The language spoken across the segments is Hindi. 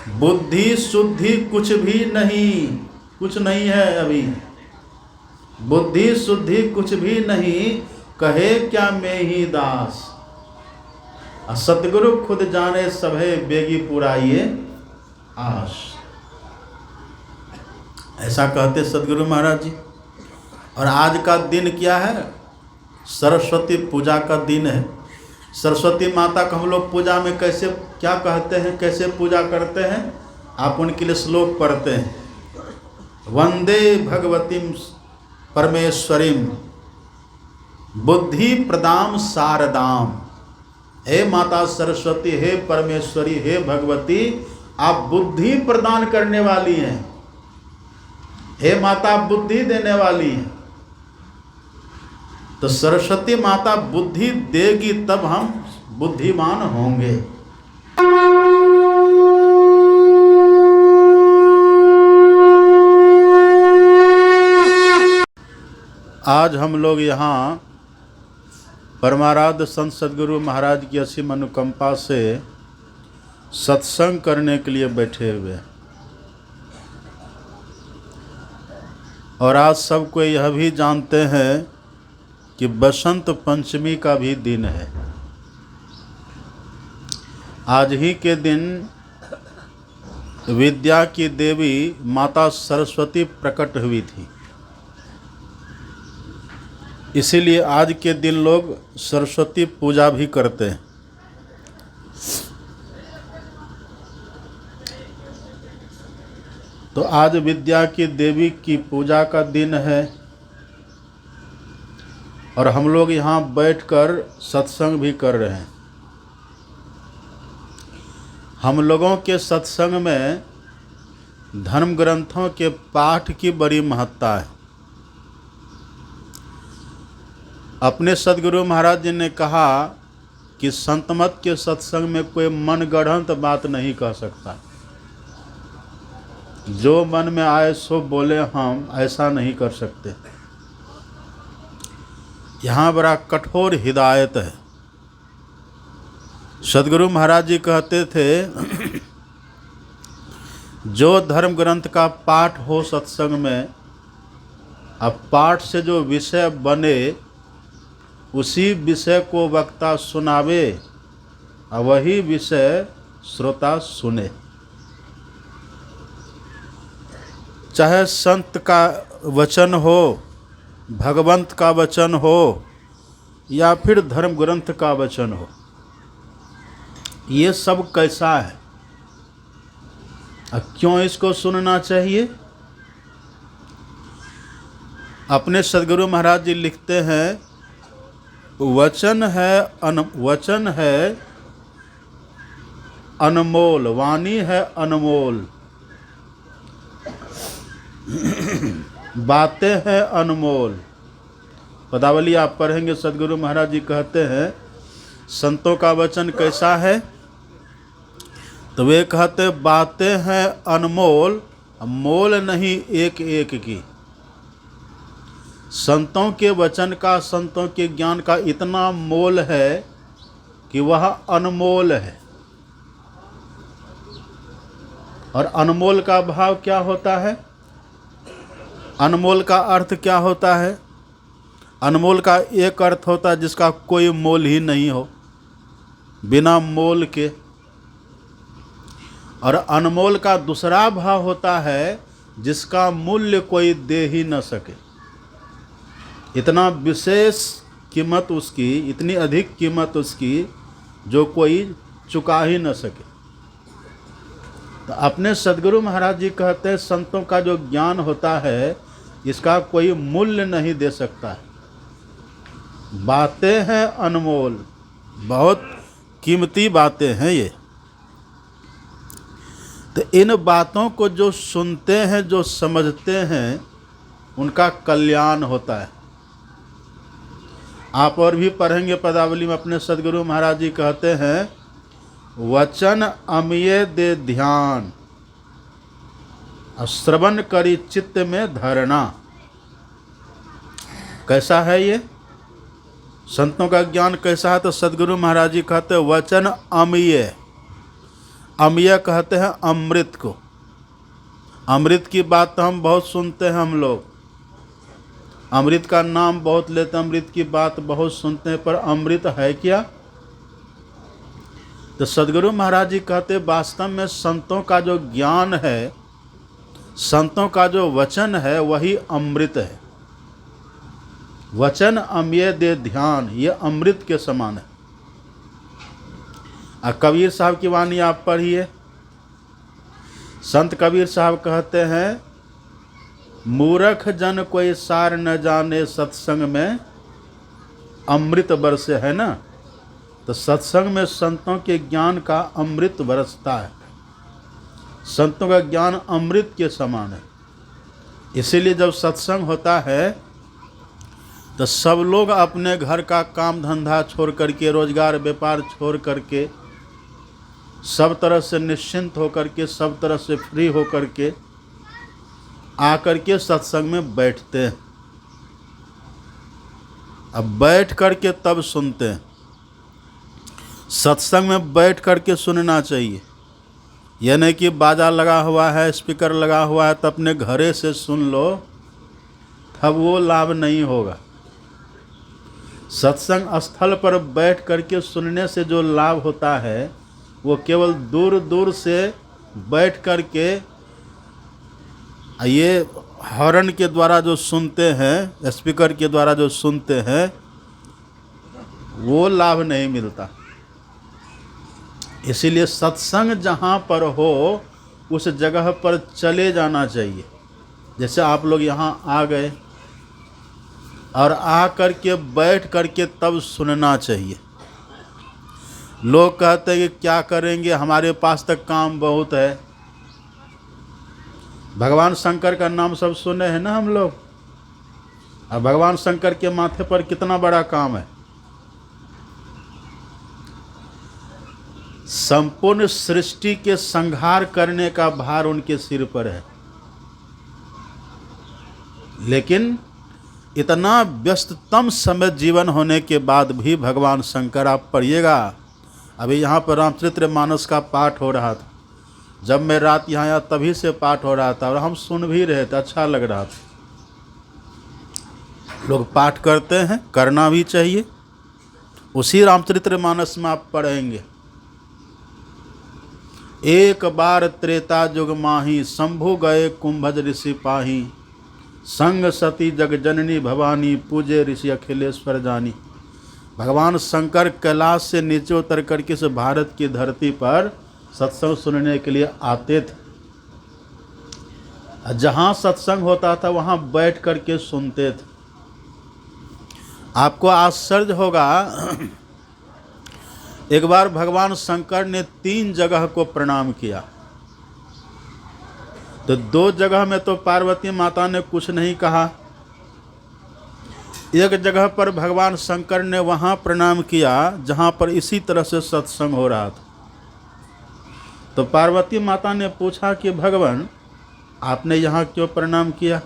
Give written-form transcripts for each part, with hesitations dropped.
बुद्धि शुद्धि कुछ भी नहीं, कुछ नहीं है अभी। बुद्धि शुद्धि कुछ भी नहीं, कहे क्या मैं ही दास। सतगुरु खुद जाने सभे बेगी पुराइए आस। ऐसा कहते सतगुरु महाराज जी। और आज का दिन क्या है? सरस्वती पूजा का दिन है। सरस्वती माता को हम लोग पूजा में कैसे क्या कहते हैं, कैसे पूजा करते हैं? आप उनके लिए श्लोक पढ़ते हैं, वंदे भगवतीम परमेश्वरीम बुद्धि प्रदाम शारदाम। हे माता सरस्वती, हे परमेश्वरी, हे भगवती, आप बुद्धि प्रदान करने वाली हैं। हे माता बुद्धि देने वाली हैं। तो सरस्वती माता बुद्धि देगी तब हम बुद्धिमान होंगे। आज हम लोग यहाँ परमाराध्य संत सद्गुरु महाराज की असीम अनुकंपा से सत्संग करने के लिए बैठे हुए हैं। और आज सबको यह भी जानते हैं कि बसंत पंचमी का भी दिन है। आज ही के दिन विद्या की देवी माता सरस्वती प्रकट हुई थी। इसीलिए आज के दिन लोग सरस्वती पूजा भी करते हैं। तो आज विद्या की देवी की पूजा का दिन है और हम लोग यहाँ बैठकर सत्संग भी कर रहे हैं। हम लोगों के सत्संग में धर्म ग्रंथों के पाठ की बड़ी महत्ता है। अपने सद्गुरु महाराज जी ने कहा कि संतमत के सत्संग में कोई मनगढ़ंत बात नहीं कह सकता। जो मन में आए सो बोले, हम ऐसा नहीं कर सकते। यहाँ बड़ा कठोर हिदायत है। सद्गुरु महाराज जी कहते थे जो धर्म ग्रंथ का पाठ हो सत्संग में, अब पाठ से जो विषय बने उसी विषय को वक्ता सुनावे और वही विषय श्रोता सुने। चाहे संत का वचन हो, भगवंत का वचन हो या फिर धर्म ग्रंथ का वचन हो, ये सब कैसा है और क्यों इसको सुनना चाहिए? अपने सद्गुरु महाराज जी लिखते हैं, वचन है अनमोल, वाणी है अनमोल, बातें हैं अनमोल। पदावली आप पढ़ेंगे, सद्गुरु महाराज जी कहते हैं संतों का वचन कैसा है? तो वे कहते बातें हैं अनमोल, मोल नहीं एक एक की। संतों के वचन का, संतों के ज्ञान का इतना मोल है कि वह अनमोल है। और अनमोल का भाव क्या होता है? अनमोल का अर्थ क्या होता है? अनमोल का एक अर्थ होता है जिसका कोई मोल ही नहीं हो, बिना मोल के। और अनमोल का दूसरा भाव होता है जिसका मूल्य कोई दे ही न सके। इतना विशेष कीमत उसकी, इतनी अधिक कीमत उसकी जो कोई चुका ही न सके। तो अपने सद्गुरु महाराज जी कहते हैं संतों का जो ज्ञान होता है इसका कोई मूल्य नहीं दे सकता है। बातें हैं अनमोल, बहुत कीमती बातें हैं ये। तो इन बातों को जो सुनते हैं, जो समझते हैं, उनका कल्याण होता है। आप और भी पढ़ेंगे पदावली में, अपने सद्गुरु महाराज जी कहते हैं वचन अमिये दे ध्यान, श्रवण करी चित्त में धरना। कैसा है ये? संतों का ज्ञान कैसा है? तो सद्गुरु महाराज जी कहते वचन अमिये, अम्य कहते हैं अमृत को। अमृत की बात तो हम बहुत सुनते हैं, हम लोग अमृत का नाम बहुत लेते हैं, अमृत की बात बहुत सुनते हैं, पर अमृत है क्या? तो सदगुरु महाराज जी कहते वास्तव में संतों का जो ज्ञान है, संतों का जो वचन है, वही अमृत है। वचन अम्य दे ध्यान, ये अमृत के समान है। कबीर साहब की वाणी आप पढ़िए। संत कबीर साहब कहते हैं, मूर्ख जन कोई सार न जाने, सत्संग में अमृत बरसे, है ना। तो सत्संग में संतों के ज्ञान का अमृत बरसता है। संतों का ज्ञान अमृत के समान है। इसीलिए जब सत्संग होता है तो सब लोग अपने घर का काम धंधा छोड़ करके, रोजगार व्यापार छोड़ करके, सब तरह से निश्चिंत होकर के, सब तरह से फ्री होकर के आकर के सत्संग में बैठते हैं। अब बैठ करके तब सुनते हैं। सत्संग में बैठ करके सुनना चाहिए। यह नहीं कि बाजा लगा हुआ है, स्पीकर लगा हुआ है तो अपने घरे से सुन लो, तब वो लाभ नहीं होगा। सत्संग स्थल पर बैठ करके सुनने से जो लाभ होता है, वो केवल दूर दूर से बैठ करके ये हॉर्न के द्वारा जो सुनते हैं, स्पीकर के द्वारा जो सुनते हैं, वो लाभ नहीं मिलता। इसीलिए सत्संग जहाँ पर हो उस जगह पर चले जाना चाहिए। जैसे आप लोग यहाँ आ गए और आ करके बैठ करके तब सुनना चाहिए। लोग कहते हैं कि क्या करेंगे, हमारे पास तक काम बहुत है। भगवान शंकर का नाम सब सुने हैं ना हम लोग, और भगवान शंकर के माथे पर कितना बड़ा काम है। संपूर्ण सृष्टि के संहार करने का भार उनके सिर पर है। लेकिन इतना व्यस्ततम समय जीवन होने के बाद भी भगवान शंकर, आप पढ़िएगा, अभी यहाँ पर रामचरितमानस का पाठ हो रहा था। जब मैं रात यहाँ आया तभी से पाठ हो रहा था और हम सुन भी रहे थे, अच्छा लग रहा था। लोग पाठ करते हैं, करना भी चाहिए। उसी रामचरितमानस में आप पढ़ेंगे, एक बार त्रेता जुग माही, शंभु गए कुंभज ऋषि पाही, संग सती जग जननी भवानी, पूजे ऋषि अखिलेश्वर जानी। भगवान शंकर कैलाश से नीचे उतर करके इस भारत की धरती पर सत्संग सुनने के लिए आते थे। जहाँ सत्संग होता था वहाँ बैठ करके सुनते थे। आपको आश्चर्य होगा, एक बार भगवान शंकर ने 3 जगह को प्रणाम किया। तो 2 जगह में तो पार्वती माता ने कुछ नहीं कहा। एक जगह पर भगवान शंकर ने वहाँ प्रणाम किया जहाँ पर इसी तरह से सत्संग हो रहा था। तो पार्वती माता ने पूछा कि भगवान, आपने यहाँ क्यों प्रणाम किया?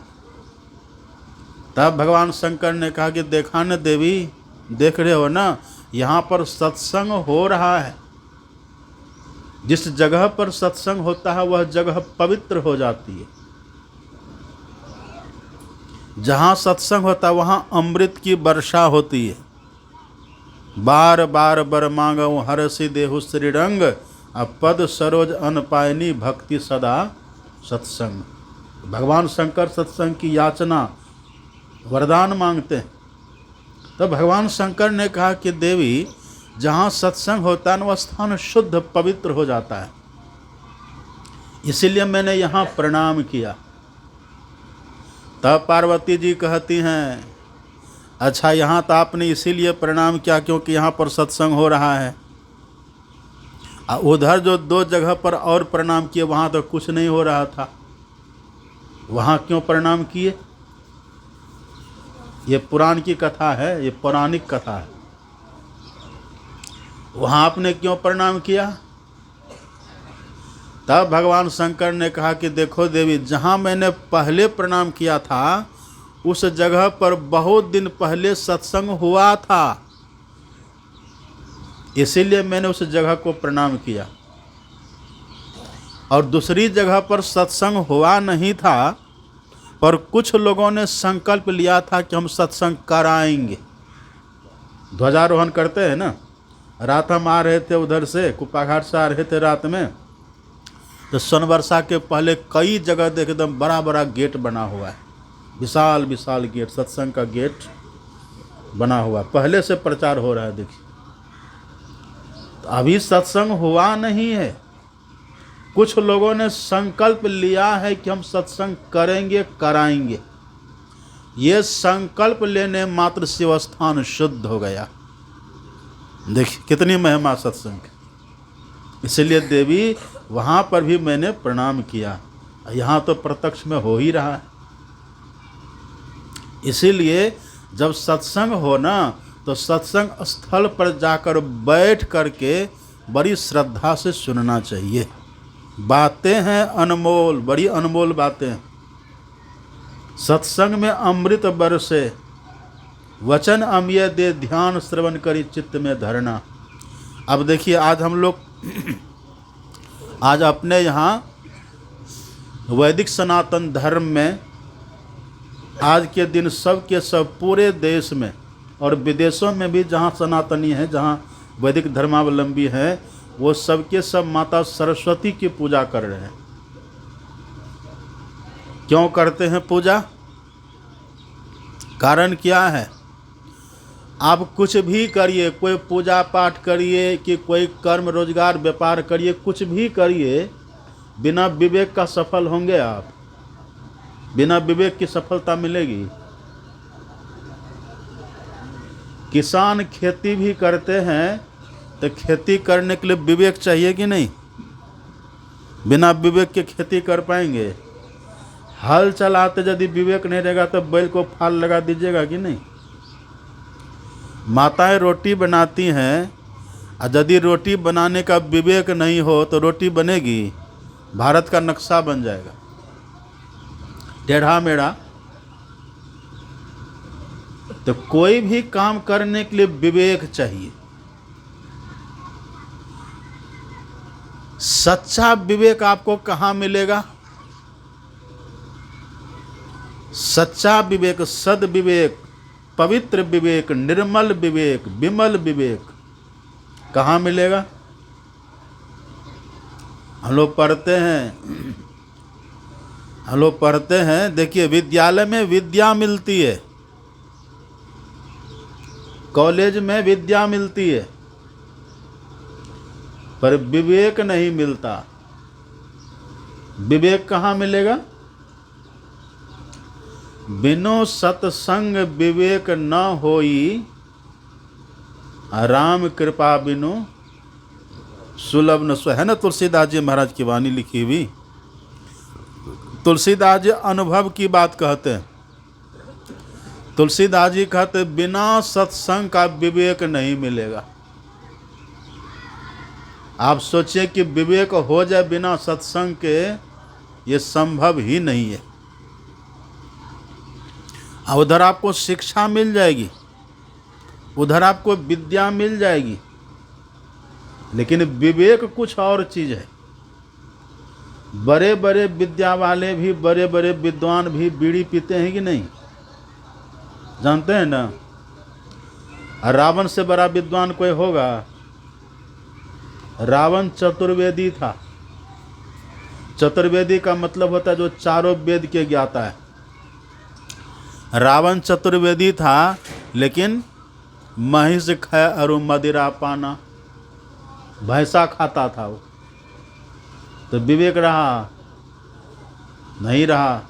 तब भगवान शंकर ने कहा कि देखा न देवी, देख रहे हो ना, यहाँ पर सत्संग हो रहा है। जिस जगह पर सत्संग होता है वह जगह पवित्र हो जाती है। जहाँ सत्संग होता है वहाँ अमृत की वर्षा होती है। बार बार बर मांगो हरसि देहु श्रीरंग, पद सरोज अनपायनी, भक्ति सदा सत्संग। भगवान शंकर सत्संग की याचना, वरदान मांगते हैं। तो भगवान शंकर ने कहा कि देवी, जहाँ सत्संग होता है वह स्थान शुद्ध पवित्र हो जाता है, इसीलिए मैंने यहाँ प्रणाम किया। तब पार्वती जी कहती हैं, अच्छा यहाँ तो आपने इसीलिए प्रणाम किया क्योंकि यहाँ पर सत्संग हो रहा है। उधर जो 2 जगह पर और प्रणाम किए वहाँ तो कुछ नहीं हो रहा था, वहाँ क्यों प्रणाम किए? ये पुराण की कथा है, ये पौराणिक कथा है। वहाँ आपने क्यों प्रणाम किया? तब भगवान शंकर ने कहा कि देखो देवी, जहाँ मैंने पहले प्रणाम किया था उस जगह पर बहुत दिन पहले सत्संग हुआ था, इसीलिए मैंने उस जगह को प्रणाम किया। और दूसरी जगह पर सत्संग हुआ नहीं था, पर कुछ लोगों ने संकल्प लिया था कि हम सत्संग कराएंगे। ध्वजारोहण करते हैं ना, रात हम आ रहे थे उधर से, कुप्पाघाट से आ रहे थे रात में, तो सोनबरसा के पहले कई जगह देख एकदम बड़ा बड़ा गेट बना हुआ है, विशाल विशाल गेट, सत्संग का गेट बना हुआ, पहले से प्रचार हो रहा है। देखिए, तो अभी सत्संग हुआ नहीं है, कुछ लोगों ने संकल्प लिया है कि हम सत्संग करेंगे, कराएंगे। ये संकल्प लेने मात्र शिवस्थान शुद्ध हो गया। देखिए कितनी महिमा सत्संग, इसलिए देवी वहाँ पर भी मैंने प्रणाम किया, यहाँ तो प्रत्यक्ष में हो ही रहा है। इसीलिए जब सत्संग हो ना, तो सत्संग स्थल पर जाकर बैठ करके बड़ी श्रद्धा से सुनना चाहिए। बातें हैं अनमोल, बड़ी अनमोल बातें। सत्संग में अमृत बरसे, वचन अमृत दे, ध्यान श्रवण करी चित्त में धरना। अब देखिए, आज हम लोग आज अपने यहाँ वैदिक सनातन धर्म में आज के दिन सब के सब पूरे देश में और विदेशों में भी जहाँ सनातनी हैं, जहाँ वैदिक धर्मावलंबी हैं, वो सबके सब माता सरस्वती की पूजा कर रहे हैं। क्यों करते हैं पूजा? कारण क्या है? आप कुछ भी करिए, कोई पूजा पाठ करिए कि कोई कर्म रोजगार व्यापार करिए, कुछ भी करिए, बिना विवेक का सफल होंगे आप? बिना विवेक की सफलता मिलेगी? किसान खेती भी करते हैं तो खेती करने के लिए विवेक चाहिए कि नहीं? बिना विवेक के खेती कर पाएंगे? हल चलाते यदि विवेक नहीं रहेगा तो बैल को फाल लगा दीजिएगा कि नहीं? माताएं रोटी बनाती हैं, और यदि रोटी बनाने का विवेक नहीं हो तो रोटी बनेगी? भारत का नक्शा बन जाएगा टेढ़ा मेढ़ा। तो कोई भी काम करने के लिए विवेक चाहिए। सच्चा विवेक आपको कहाँ मिलेगा? सच्चा विवेक, सद विवेक, पवित्र विवेक, निर्मल विवेक, विमल विवेक कहाँ मिलेगा? हम लोग पढ़ते हैं, देखिए विद्यालय में विद्या मिलती है, कॉलेज में विद्या मिलती है, पर विवेक नहीं मिलता। विवेक कहाँ मिलेगा? बिनो सत्संग विवेक न होई, राम कृपा बिनु सुलभ न सो। है ना तुलसीदास जी महाराज की वाणी लिखी हुई। तुलसीदास जी अनुभव की बात कहते हैं। तुलसीदास जी कहते बिना सत्संग का विवेक नहीं मिलेगा। आप सोचिए कि विवेक हो जाए बिना सत्संग के, ये संभव ही नहीं है। उधर आपको शिक्षा मिल जाएगी, उधर आपको विद्या मिल जाएगी, लेकिन विवेक कुछ और चीज़ है। बड़े बड़े विद्या वाले भी, बड़े बड़े विद्वान भी बीड़ी पीते हैं कि नहीं? जानते हैं ना? रावण से बड़ा विद्वान कोई होगा? रावण चतुर्वेदी था। चतुर्वेदी का मतलब होता है जो चारों वेद के ज्ञाता है। रावण चतुर्वेदी था, लेकिन महिष खाए और मदिरा पाना, भैंसा खाता था वो। तो विवेक रहा? नहीं रहा।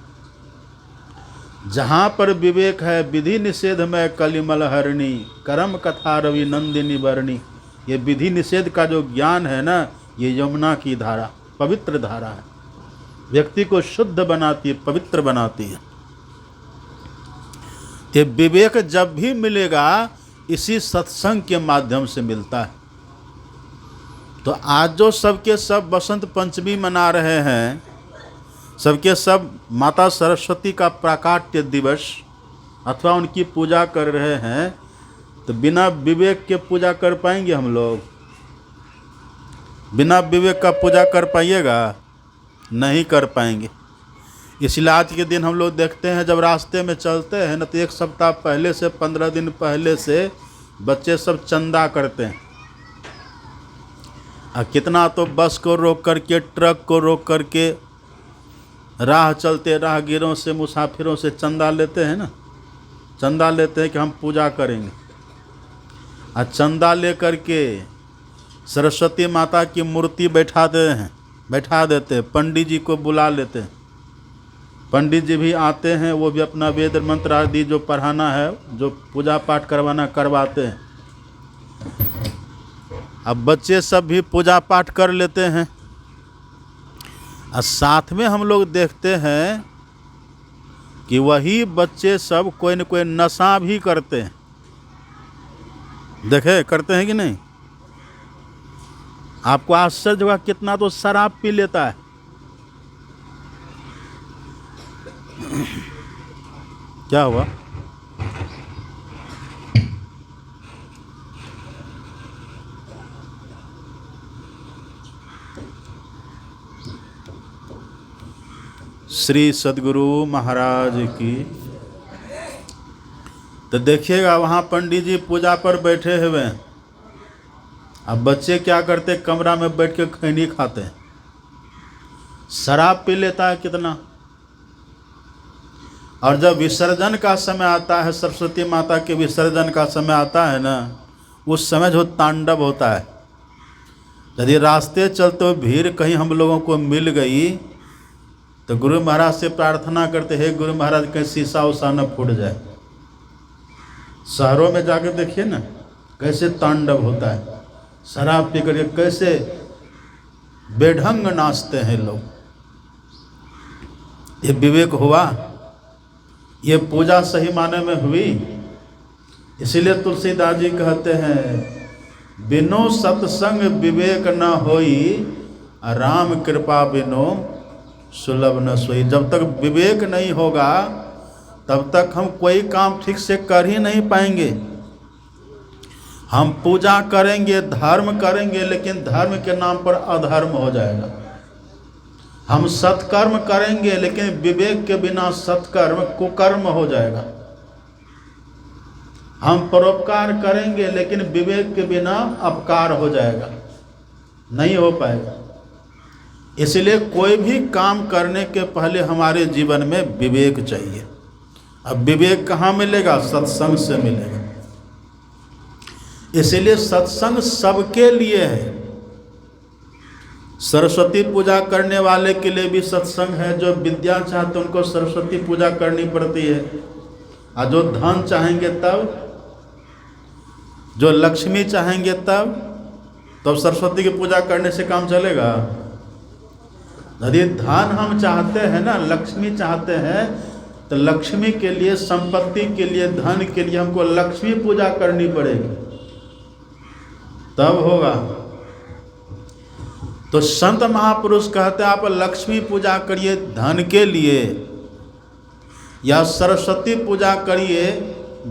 जहाँ पर विवेक है, विधि निषेध में कलिमल हरणी, कर्म कथा रवि नंदिनी वर्णी। ये विधि निषेध का जो ज्ञान है ना, ये यमुना की धारा, पवित्र धारा है, व्यक्ति को शुद्ध बनाती है, पवित्र बनाती है। ये विवेक जब भी मिलेगा, इसी सत्संग के माध्यम से मिलता है। तो आज जो सबके सब बसंत पंचमी मना रहे हैं, सबके सब माता सरस्वती का प्राकाट्य दिवस अथवा उनकी पूजा कर रहे हैं, तो बिना विवेक के पूजा कर पाएंगे हम लोग? बिना विवेक का पूजा कर पाइएगा? नहीं कर पाएंगे। इसलिए आज के दिन हम लोग देखते हैं जब रास्ते में चलते हैं ना, तो 1 सप्ताह पहले से 15 दिन पहले से बच्चे सब चंदा करते हैं। कितना तो बस को रोक करके, ट्रक को रोक करके, राह चलते राहगीरों से, मुसाफिरों से चंदा लेते हैं ना, चंदा लेते हैं कि हम पूजा करेंगे। और चंदा ले करके सरस्वती माता की मूर्ति बैठा देते हैं, पंडित जी को बुला लेते हैं। पंडित जी भी आते हैं, वो भी अपना वेद मंत्र आदि जो पढ़ाना है, जो पूजा पाठ करवाना करवाते हैं। अब बच्चे सब भी पूजा पाठ कर लेते हैं। और साथ में हम लोग देखते हैं कि वही बच्चे सब कोई न कोई नशा भी करते हैं। देखे करते हैं कि नहीं? आपको आश्चर्य होगा कितना तो शराब पी लेता है। क्या हुआ? श्री सद्गुरु महाराज की। तो देखिएगा वहाँ पंडित जी पूजा पर बैठे हुए हैं। अब बच्चे क्या करते, कमरा में बैठ के खैनी खाते हैं, शराब पी लेता है कितना। और जब विसर्जन का समय आता है, सरस्वती माता के विसर्जन का समय आता है ना, उस समय जो तांडव होता है, यदि रास्ते चलते हुए भीड़ कहीं हम लोगों को मिल गई तो गुरु महाराज से प्रार्थना करते हैं, गुरु महाराज कहीं शीशा उषा न फूट जाए। शहरों में जाकर देखिए ना कैसे तांडव होता है, शराब पी करके कैसे बेढंग नाचते हैं लोग। ये विवेक हुआ? ये पूजा सही माने में हुई? इसीलिए तुलसीदास जी कहते हैं, बिनो सत्संग विवेक न होई, राम कृपा बिनो सुलभ न सोई। जब तक विवेक नहीं होगा तब तक हम कोई काम ठीक से कर ही नहीं पाएंगे। हम पूजा करेंगे, धर्म करेंगे, लेकिन धर्म के नाम पर अधर्म हो जाएगा। हम सत्कर्म करेंगे, लेकिन विवेक के बिना सत्कर्म कुकर्म हो जाएगा। हम परोपकार करेंगे, लेकिन विवेक के बिना अपकार हो जाएगा, नहीं हो पाएगा। इसलिए कोई भी काम करने के पहले हमारे जीवन में विवेक चाहिए। अब विवेक कहाँ मिलेगा? सत्संग से मिलेगा। इसलिए सत्संग सबके लिए है। सरस्वती पूजा करने वाले के लिए भी सत्संग है। जो विद्या चाहते उनको सरस्वती पूजा करनी पड़ती है। और जो धन चाहेंगे तब, जो लक्ष्मी चाहेंगे तब सरस्वती की पूजा करने से काम चलेगा? यदि धन हम चाहते हैं ना, लक्ष्मी चाहते हैं, तो लक्ष्मी के लिए, संपत्ति के लिए, धन के लिए हमको लक्ष्मी पूजा करनी पड़ेगी, तब होगा। तो संत महापुरुष कहते हैं आप लक्ष्मी पूजा करिए धन के लिए, या सरस्वती पूजा करिए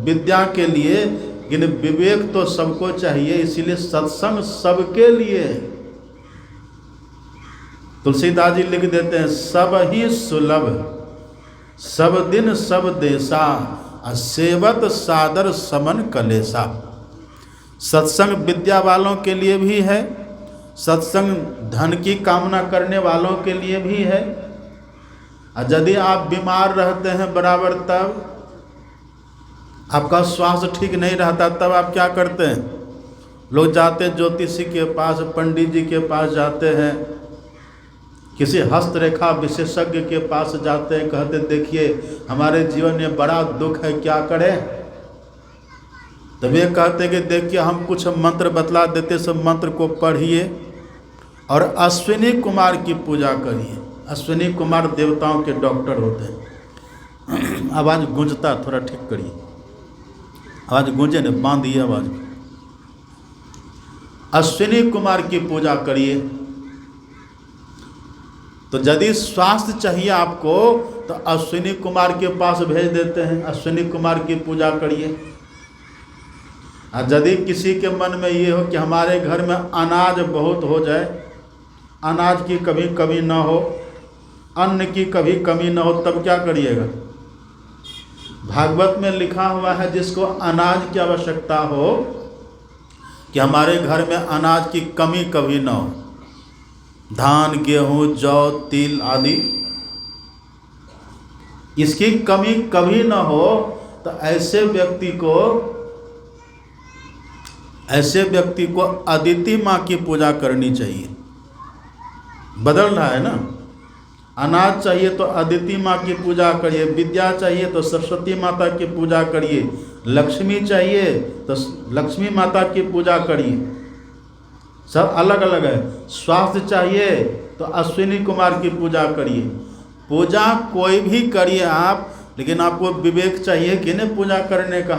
विद्या के लिए, लेकिन विवेक तो सबको चाहिए। इसीलिए सत्संग सबके लिए। तुलसीदास जी लिख देते हैं, सब ही सुलभ सब दिन सब देशा, सेवत सादर समन कलेसा। सत्संग विद्या वालों के लिए भी है, सत्संग धन की कामना करने वालों के लिए भी है। और यदि आप बीमार रहते हैं बराबर, तब आपका स्वास्थ्य ठीक नहीं रहता, तब आप क्या करते हैं? लोग जाते हैं ज्योतिषी के पास, पंडित जी के पास जाते हैं, किसी हस्तरेखा विशेषज्ञ के पास जाते हैं, कहते देखिए हमारे जीवन में बड़ा दुख है, क्या करें? तब ये कहते हैं कि देखिए हम कुछ मंत्र बतला देते, सब मंत्र को पढ़िए और अश्विनी कुमार की पूजा करिए। अश्विनी कुमार देवताओं के डॉक्टर होते हैं। आवाज़ गूंजता, थोड़ा ठीक करिए, आवाज़ गूंजे न, बांधिए आवाज़। अश्विनी कुमार की पूजा करिए। तो यदि स्वास्थ्य चाहिए आपको तो अश्विनी कुमार के पास भेज देते हैं, अश्विनी कुमार की पूजा करिए। और यदि किसी के मन में ये हो कि हमारे घर में अनाज बहुत हो जाए, अनाज की कभी कभी ना हो, अन्न की कभी कमी न हो, तब क्या करिएगा? भागवत में लिखा हुआ है जिसको अनाज की आवश्यकता हो कि हमारे घर में अनाज की कमी कभी न हो, धान गेहूं जौ तिल आदि, इसकी कमी कभी न हो, तो ऐसे व्यक्ति को अदिति माँ की पूजा करनी चाहिए। बदल रहा है ना, अनाज चाहिए तो अदिति माँ की पूजा करिए, विद्या चाहिए तो सरस्वती माता की पूजा करिए, लक्ष्मी चाहिए तो लक्ष्मी माता की पूजा करिए, सब अलग अलग है। स्वास्थ्य चाहिए तो अश्विनी कुमार की पूजा करिए। पूजा कोई भी करिए आप, लेकिन आपको विवेक चाहिए कि नहीं पूजा करने का।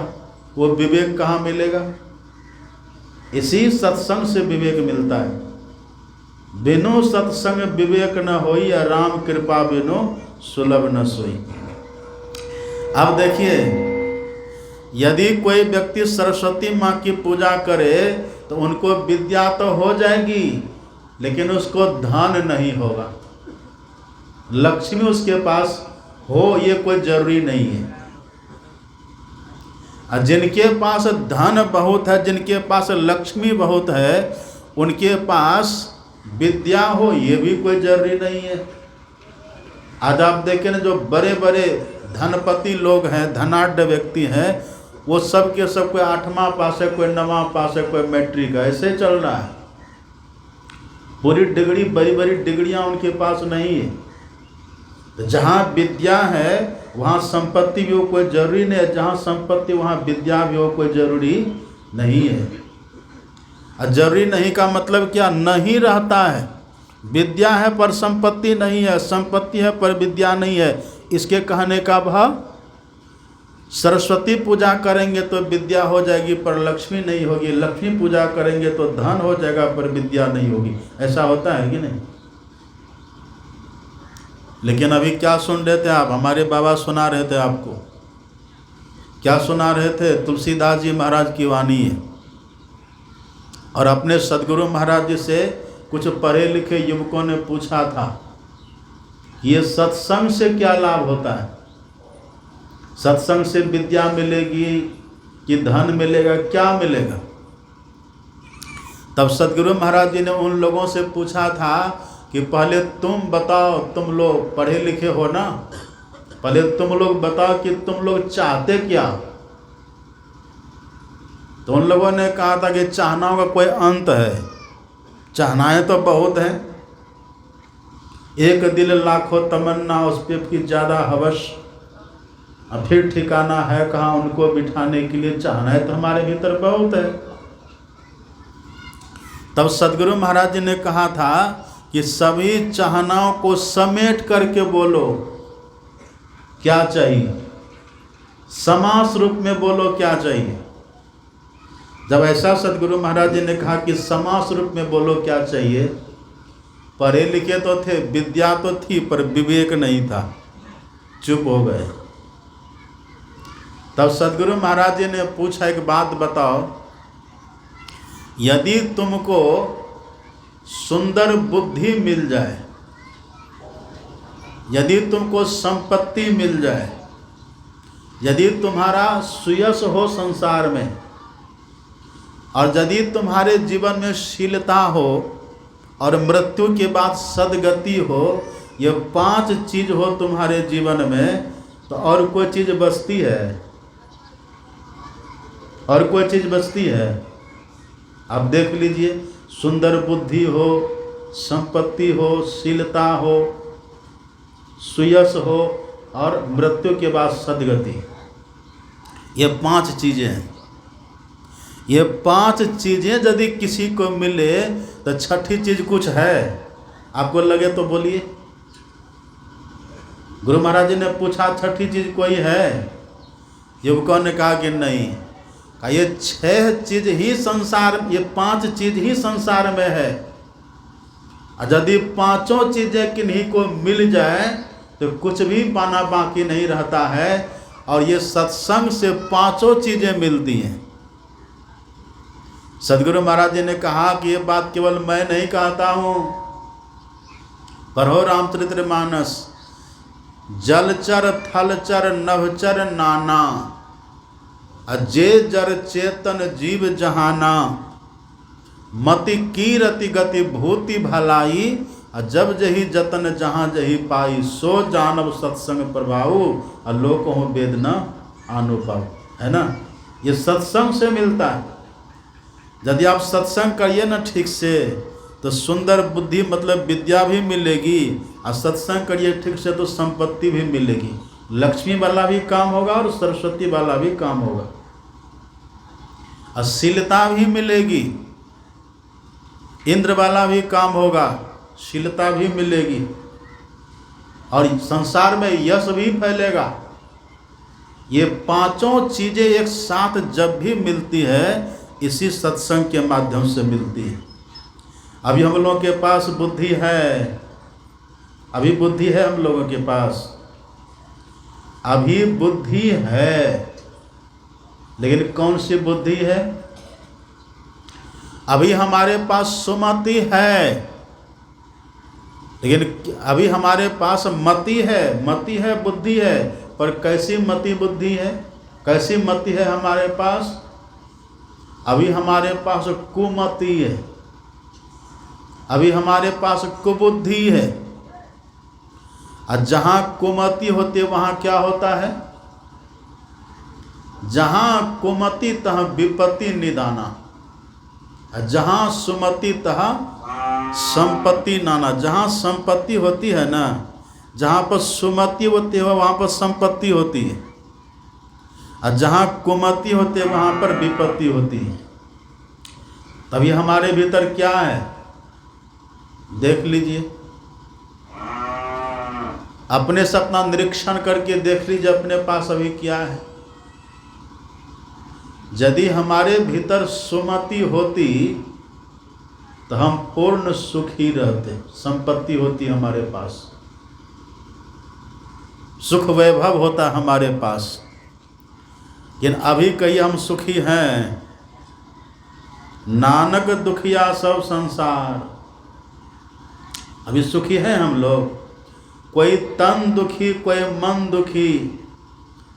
वो विवेक कहाँ मिलेगा? इसी सत्संग से विवेक मिलता है। बिनु सत्संग विवेक न होई, राम कृपा बिनु सुलभ न सोई। अब देखिए, यदि कोई व्यक्ति सरस्वती माँ की पूजा करे तो उनको विद्या तो हो जाएगी, लेकिन उसको धन नहीं होगा। लक्ष्मी उसके पास हो ये कोई जरूरी नहीं है। और जिनके पास धन बहुत है, जिनके पास लक्ष्मी बहुत है, उनके पास विद्या हो ये भी कोई जरूरी नहीं है। आज आप देखें ना, जो बड़े बड़े धनपति लोग हैं, धनाढ़ व्यक्ति हैं, वो सब के सब कोई 8वां पास है, कोई 9वां पास है, कोई मैट्रिक है, ऐसे चल रहा है। पूरी डिग्री, बड़ी बड़ी डिग्रियां उनके पास नहीं है। तो जहाँ विद्या है वहाँ संपत्ति भी हो कोई जरूरी नहीं है, जहाँ संपत्ति वहाँ विद्या भी हो कोई जरूरी नहीं है। और जरूरी नहीं का मतलब क्या? नहीं रहता है। विद्या है पर संपत्ति नहीं है, संपत्ति है पर विद्या नहीं है। इसके कहने का भाव, सरस्वती पूजा करेंगे तो विद्या हो जाएगी पर लक्ष्मी नहीं होगी, लक्ष्मी पूजा करेंगे तो धन हो जाएगा पर विद्या नहीं होगी। ऐसा होता है कि नहीं? लेकिन अभी क्या सुन रहे थे आप? हमारे बाबा सुना रहे थे आपको। क्या सुना रहे थे? तुलसीदास जी महाराज की वाणी है। और अपने सदगुरु महाराज जी से कुछ पढ़े लिखे युवकों ने पूछा था कि ये सत्संग से क्या लाभ होता है? सत्संग से विद्या मिलेगी कि धन मिलेगा, क्या मिलेगा? तब सदगुरु महाराज जी ने उन लोगों से पूछा था कि पहले तुम बताओ, तुम लोग पढ़े लिखे हो ना, पहले तुम लोग बताओ कि तुम लोग चाहते क्या? तो उन लोगों ने कहा था कि चाहनाओं का कोई अंत है, चाहनाएं तो बहुत हैं, एक दिल लाखों तमन्ना, उस पे की ज़्यादा हवस, अब फिर ठिकाना है कहाँ उनको बिठाने के लिए। चाहनाएं तो हमारे भीतर बहुत है। तब सदगुरु महाराज जी ने कहा था कि सभी चाहनाओं को समेट करके बोलो क्या चाहिए, समास रूप में बोलो क्या चाहिए। जब ऐसा सदगुरु महाराज जी ने कहा कि समास रूप में बोलो क्या चाहिए, पढ़े लिखे तो थे, विद्या तो थी, पर विवेक नहीं था, चुप हो गए। तब सदगुरु महाराज जी ने पूछा, एक बात बताओ, यदि तुमको सुंदर बुद्धि मिल जाए, यदि तुमको संपत्ति मिल जाए, यदि तुम्हारा सुयश हो संसार में, और यदि तुम्हारे जीवन में शीलता हो और मृत्यु के बाद सदगति हो, ये 5 चीज हो तुम्हारे जीवन में, तो और कोई चीज बचती है? और कोई चीज बचती है? आप देख लीजिए, सुंदर बुद्धि हो, संपत्ति हो, शीलता हो, सुयश हो और मृत्यु के बाद सदगति, ये 5 चीजें हैं। ये 5 चीजें यदि किसी को मिले तो छठी चीज कुछ है, आपको लगे तो बोलिए। गुरु महाराज जी ने पूछा छठी चीज कोई है? युवकों ने कहा कि नहीं। कहा ये 6 चीज ही संसार, ये 5 चीज ही संसार में है, और यदि 5 चीजें किन्हीं को मिल जाए तो कुछ भी पाना बाकी नहीं रहता है। और ये सत्संग से 5 चीजें मिलती हैं। सदगुरु महाराज जी ने कहा कि ये बात केवल मैं नहीं कहता हूँ, पढ़ो रामचरितमानस। जलचर थलचर नभचर नाना, अजे जर चेतन जीव जहाना। मति कीरति गति भूति भलाई, जब जही जतन जहाँ जही पाई। सो जानब सत्संग प्रभाऊ, लोक हो वेद न आनु पाऊ। है ना, ये सत्संग से मिलता है। यदि आप सत्संग करिए ना ठीक से, तो सुंदर बुद्धि मतलब विद्या भी मिलेगी, और सत्संग करिए ठीक से तो संपत्ति भी मिलेगी। लक्ष्मी वाला भी काम होगा और सरस्वती वाला भी काम होगा, अश्लीलता भी मिलेगी। इंद्र वाला भी काम होगा, शीलता भी मिलेगी, और संसार में यश भी फैलेगा। ये पांचों चीजें एक साथ जब भी मिलती है, इसी सत्संग के माध्यम से मिलती है। अभी हम लोगों के पास बुद्धि है, अभी बुद्धि है हम लोगों के पास, अभी बुद्धि है, लेकिन कौन सी बुद्धि है? अभी हमारे पास सुमति है, लेकिन अभी हमारे पास मति है, बुद्धि है, पर कैसी मति बुद्धि है? कैसी मति है हमारे पास? अभी हमारे पास कुमति है, अभी हमारे पास कुबुद्धि है। और जहाँ कुमति होती है वहाँ क्या होता है? जहाँ कुमति तहाँ विपत्ति निदाना, जहाँ सुमति तहाँ संपत्ति नाना। जहाँ संपत्ति होती है ना, जहाँ पर सुमति होती है वहाँ पर संपत्ति होती है, और जहाँ कुमति होती है वहाँ पर विपत्ति होती है। तभी हमारे भीतर क्या है देख लीजिए, अपने से अपना निरीक्षण करके देख लीजिए अपने पास अभी क्या है। यदि हमारे भीतर सुमति होती तो हम पूर्ण सुखी रहते, संपत्ति होती हमारे पास, सुख वैभव होता हमारे पास। लेकिन अभी कहीं हम सुखी हैं, नानक दुखिया सब संसार। अभी सुखी हैं हम लोग, कोई तन दुखी कोई मन दुखी,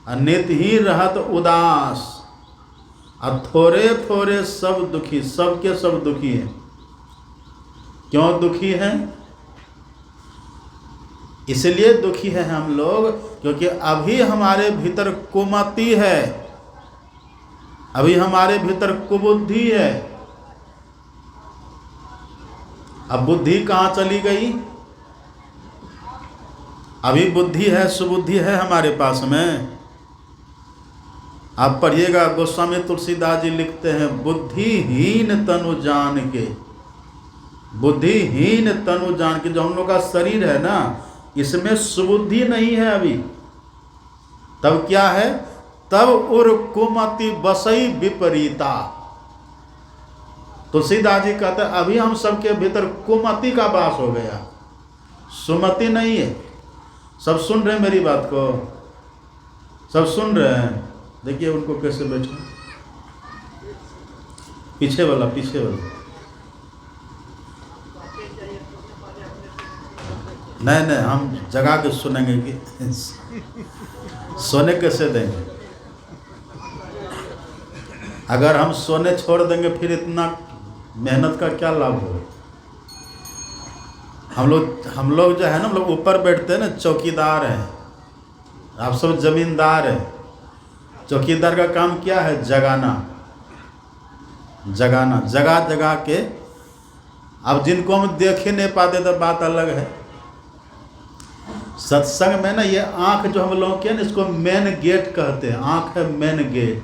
नित ही रहत उदास। और थोड़े थोड़े सब दुखी, सबके सब दुखी हैं। क्यों दुखी हैं? इसलिए दुखी हैं हम लोग क्योंकि अभी हमारे भीतर कुमति है, अभी हमारे भीतर कुबुद्धि है। अब बुद्धि कहाँ चली गई? अभी बुद्धि है, सुबुद्धि है हमारे पास में। आप पढ़िएगा, गोस्वामी तुलसीदास जी लिखते हैं, बुद्धिहीन तनु जान के, बुद्धिहीन तनु जान के, जो हम लोग का शरीर है ना, इसमें सुबुद्धि नहीं है अभी। तब क्या है? तब उर कुमति बसई विपरीता। तुलसीदास जी कहते हैं अभी हम सबके भीतर कुमति का वास हो गया, सुमति नहीं है। सब सुन रहे हैं मेरी बात को? सब सुन रहे हैं? देखिए उनको कैसे बैठे, पीछे वाला नहीं हम जगा के सुनेंगे कि सोने कैसे देंगे? अगर हम सोने छोड़ देंगे फिर इतना मेहनत का क्या लाभ होगा? हम लोग जो है ना, हम लोग ऊपर बैठते हैं ना, चौकीदार हैं, आप सब जमींदार हैं। चौकीदार का काम क्या है? जगाना, जगा जगा के। अब जिनको हम देख ही नहीं पाते तो बात अलग है। सत्संग में ना ये आँख जो हम लोग के ना, इसको मेन गेट कहते हैं। आँख है मेन गेट।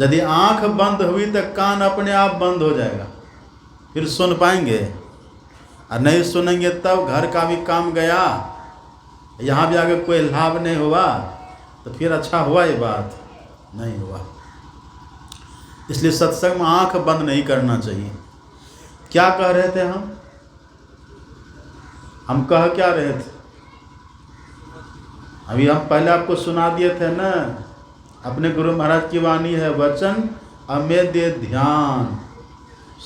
यदि आँख बंद हुई तो कान अपने आप बंद हो जाएगा, फिर सुन पाएंगे। और नहीं सुनेंगे तब घर का भी काम गया, यहाँ भी आगे कोई लाभ नहीं हुआ, तो फिर अच्छा हुआ ये बात? नहीं हुआ। इसलिए सत्संग में आँख बंद नहीं करना चाहिए। क्या कह रहे थे हम कह क्या रहे थे? अभी हम पहले आपको सुना दिए थे ना, अपने गुरु महाराज की वाणी है, वचन अमे दे ध्यान,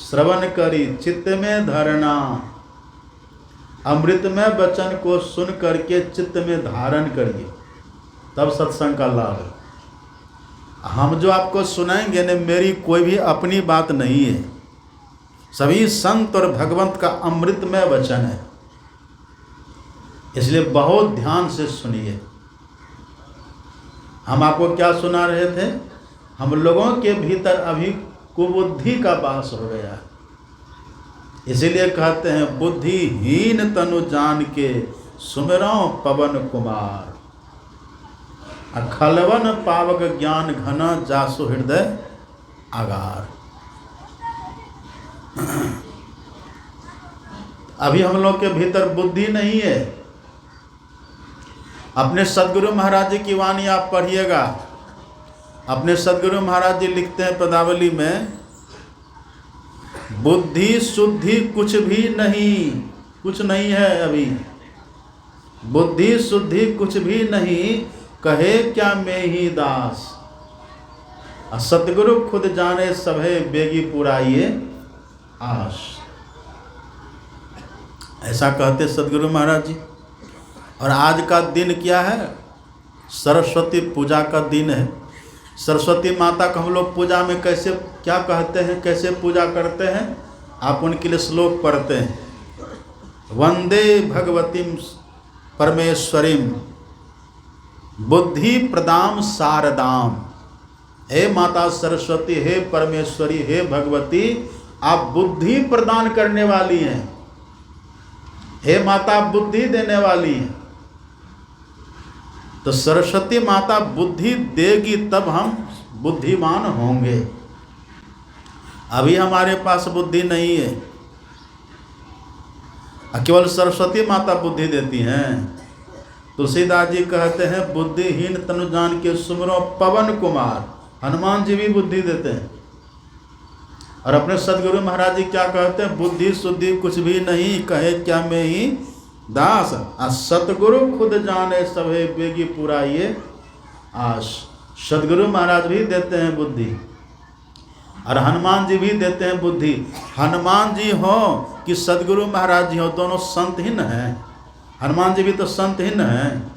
श्रवण करी चित्त में धरना। अमृतमय वचन को सुन करके चित्त में धारण करिए, तब सत्संग का लाभ है। हम जो आपको सुनाएंगे न, मेरी कोई भी अपनी बात नहीं है, सभी संत और भगवंत का अमृतमय वचन है। इसलिए बहुत ध्यान से सुनिए। हम आपको क्या सुना रहे थे? हम लोगों के भीतर अभी कुबुद्धि का वास हो गया है। इसीलिए कहते हैं बुद्धिहीन तनु जान के सुमिरो पवन कुमार, खलवन पावक ज्ञान घना जासु हृदय आगार। अभी हम लोग के भीतर बुद्धि नहीं है। अपने सदगुरु महाराज जी की वाणी आप पढ़िएगा। अपने सदगुरु महाराज जी लिखते हैं पदावली में, बुद्धि शुद्धि कुछ भी नहीं, कुछ नहीं है अभी। बुद्धि शुद्धि कुछ भी नहीं, कहे क्या मैं ही दास। सतगुरु खुद जाने सभे बेगी पुराइए आस। ऐसा कहते सदगुरु महाराज जी। और आज का दिन क्या है? सरस्वती पूजा का दिन है। सरस्वती माता को हम लोग पूजा में कैसे क्या कहते हैं, कैसे पूजा करते हैं? आप उनके लिए श्लोक पढ़ते हैं, वंदे भगवतीम परमेश्वरीम बुद्धि प्रदाम शारदाम। हे माता सरस्वती, हे परमेश्वरी, हे भगवती, आप बुद्धि प्रदान करने वाली हैं। हे माता बुद्धि देने वाली हैं। तो सरस्वती माता बुद्धि देगी तब हम बुद्धिमान होंगे। अभी हमारे पास बुद्धि नहीं है, केवल सरस्वती माता बुद्धि देती हैं। तुलसीदास जी कहते हैं बुद्धिहीन तनु जान के सुमिरो पवन कुमार। हनुमान जी भी बुद्धि देते हैं। और अपने सदगुरु महाराज जी क्या कहते हैं? बुद्धि शुद्धि कुछ भी नहीं, कहे क्या मैं ही दास। सतगुरु खुद जाने सभे बेगी पुराइए आस। सदगुरु महाराज भी देते हैं बुद्धि और हनुमान जी भी देते हैं बुद्धि। हनुमान जी हो कि सदगुरु महाराज जी हो, दोनों संत ही न हैं। हनुमान जी भी तो संत ही न हैं।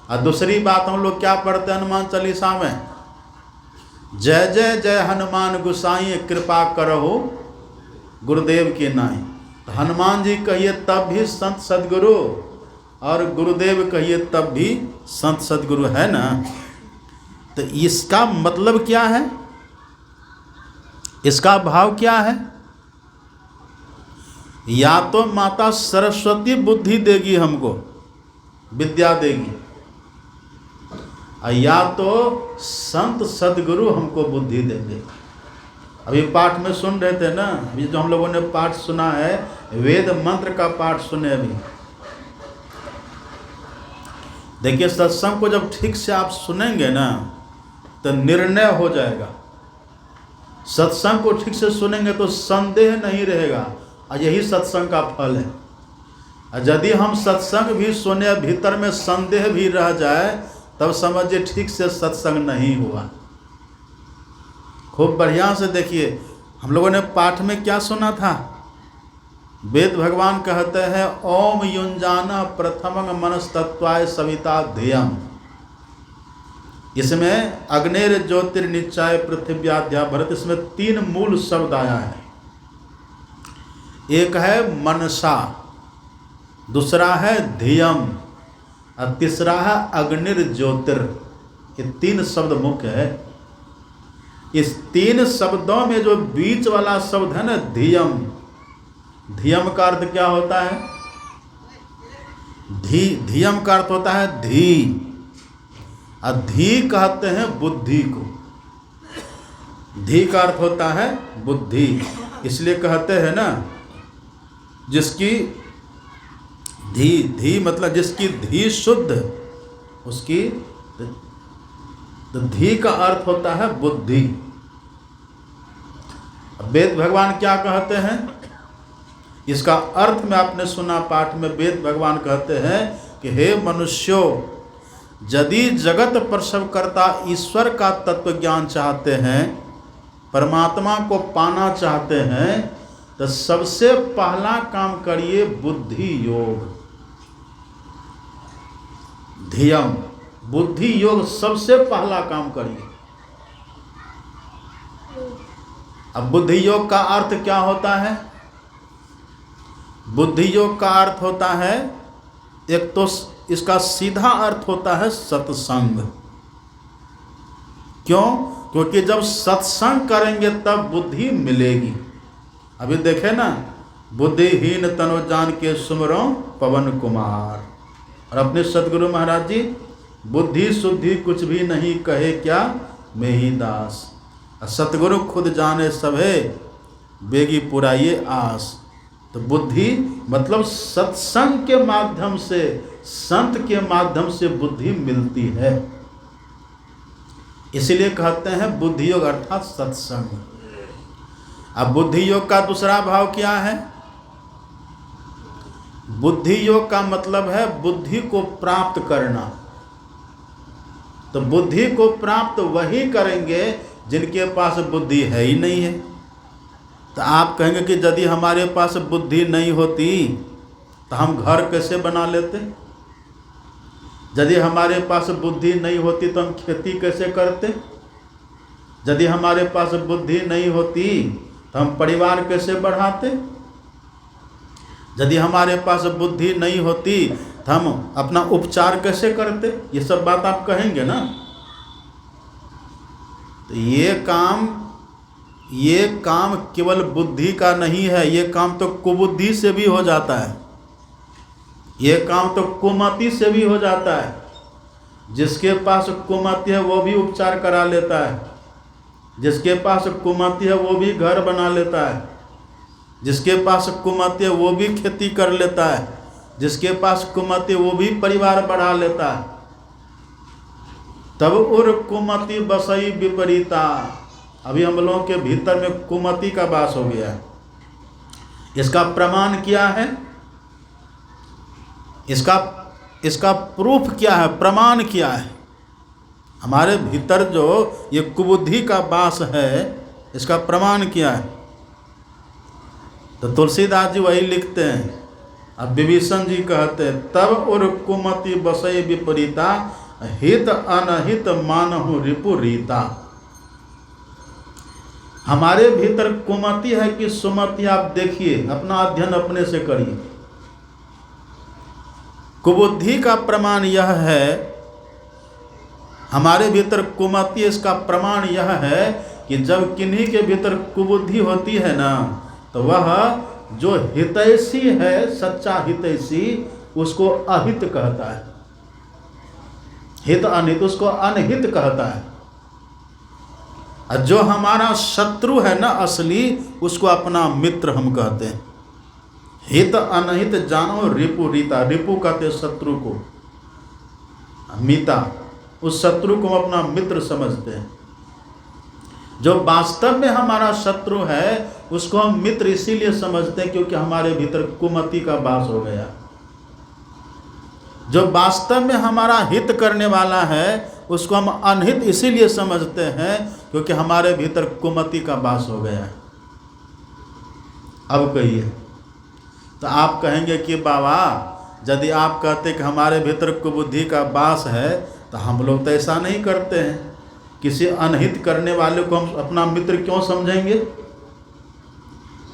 और दूसरी बात हम लोग क्या पढ़ते हैं हनुमान चालीसा में? जय जय जय हनुमान गुसाई कृपा करहो गुरुदेव के नाई। तो हनुमान जी कहिए तब भी संत सदगुरु, और गुरुदेव कहिए तब भी संत सदगुरु, है ना। तो इसका मतलब क्या है? इसका भाव क्या है? या तो माता सरस्वती बुद्धि देगी हमको, विद्या देगी, या तो संत सदगुरु हमको बुद्धि देंगे। अभी पाठ में सुन रहे थे ना, अभी जो हम लोगों ने पाठ सुना है, वेद मंत्र का पाठ सुने। अभी देखिए, सत्संग को जब ठीक से आप सुनेंगे ना तो निर्णय हो जाएगा। सत्संग को ठीक से सुनेंगे तो संदेह नहीं रहेगा, और यही सत्संग का फल है। और यदि हम सत्संग भी सुने, भीतर में संदेह भी रह जाए, तब समझिए ठीक से सत्संग नहीं हुआ। खूब बढ़िया से देखिए, हम लोगों ने पाठ में क्या सुना था? वेद भगवान कहते हैं ओम युंजाना प्रथमं मनस्तत्वाय सविता ध्येयम्। इसमें अग्नेर ज्योतिर्निश्चय पृथिव्याद्या भरत, इसमें 3 मूल शब्द आया है। एक है मनसा, दूसरा है ध्येयम्, और तीसरा है अग्निर ज्योतिर। ये 3 शब्द मुख्य है। इस 3 शब्दों में जो बीच वाला शब्द है ना, ध्येयम्, ध्येयम् का अर्थ क्या होता है? ध्येयम् का अर्थ होता है धी, और धी कहते हैं बुद्धि को। धी का अर्थ होता है बुद्धि। इसलिए कहते हैं ना, जिसकी धी मतलब जिसकी धी शुद्ध, उसकी तो धी का अर्थ होता है बुद्धि। वेद भगवान क्या कहते हैं? इसका अर्थ में आपने सुना पाठ में, वेद भगवान कहते हैं कि हे मनुष्यो, यदि जगत प्रसव करता ईश्वर का तत्व ज्ञान चाहते हैं, परमात्मा को पाना चाहते हैं, तो सबसे पहला काम करिए बुद्धि योग, धियम, बुद्धि योग सबसे पहला काम करिए। अब बुद्धि योग का अर्थ क्या होता है? बुद्धि योग का अर्थ होता है, एक तो इसका सीधा अर्थ होता है सत्संग। क्यों? क्योंकि जब सत्संग करेंगे तब बुद्धि मिलेगी। अभी देखे ना, बुद्धिहीन तनो जान के सुमरो पवन कुमार। और अपने सदगुरु महाराज जी, बुद्धि शुद्धि कुछ भी नहीं कहे क्या मैं ही दास। सतगुरु खुद जाने सभे बेगी पुराइए आस। तो बुद्धि मतलब सत्संग के माध्यम से, संत के माध्यम से बुद्धि मिलती है। इसीलिए कहते हैं बुद्धि योग अर्थात सत्संग। अब बुद्धि योग का दूसरा भाव क्या है? बुद्धि योग का मतलब है बुद्धि को प्राप्त करना। तो बुद्धि को प्राप्त वही करेंगे जिनके पास बुद्धि है ही नहीं है। तो आप कहेंगे कि यदि हमारे पास बुद्धि नहीं होती तो हम घर कैसे बना लेते? यदि हमारे पास बुद्धि नहीं होती तो हम खेती कैसे करते? यदि हमारे पास बुद्धि नहीं होती तो हम परिवार कैसे बढ़ाते? यदि हमारे पास बुद्धि नहीं होती तो हम अपना उपचार कैसे करते? ये सब बात आप कहेंगे ना। तो ये काम केवल बुद्धि का नहीं है, ये काम तो कुबुद्धि से भी हो जाता है, ये काम तो कुमति से भी हो जाता है। जिसके पास कुमति है वो भी उपचार करा लेता है, जिसके पास कुमति है वो भी घर बना लेता है, जिसके पास कुमति है वो भी खेती कर लेता है, जिसके पास कुमति वो भी परिवार बढ़ा लेता है। तब उर कुमति बसई विपरीता। अभी हम लोगों के भीतर में कुमति का वास हो गया है। इसका प्रमाण क्या है? इसका प्रूफ क्या है? प्रमाण क्या है? हमारे भीतर जो ये कुबुद्धि का वास है, इसका प्रमाण क्या है? तो तुलसीदास जी वही लिखते हैं। अब विभीषण जी कहते हैं, तब उर कुमति बसई विपरीता, हित अनहित मानहु रिपु रीता। हमारे भीतर कुमति है कि सुमति? आप देखिए, अपना अध्ययन अपने से करिए। कुबुद्धि का प्रमाण यह है, हमारे भीतर कुमति, इसका प्रमाण यह है कि जब किन्हीं के भीतर कुबुद्धि होती है ना, तो वह जो हितैषी है, सच्चा हितैषी, उसको अहित कहता है। हित अनित, उसको अनहित कहता है। और जो हमारा शत्रु है ना असली, उसको अपना मित्र हम कहते हैं। हित अनहित जानो रिपु रीता। रिपु कहते शत्रु को, मीता, उस शत्रु को अपना मित्र समझते हैं। जो वास्तव में हमारा शत्रु है उसको हम मित्र इसीलिए समझते हैं क्योंकि हमारे भीतर कुमति का वास हो गया। जो वास्तव में हमारा हित करने वाला है उसको हम अनहित इसीलिए समझते हैं क्योंकि हमारे भीतर कुमति का वास हो गया है। अब कहिए, तो आप कहेंगे कि बाबा यदि आप कहते कि हमारे भीतर कुबुद्धि का वास है तो हम लोग तो ऐसा नहीं करते हैं। किसी अनहित करने वाले को हम अपना मित्र क्यों समझेंगे?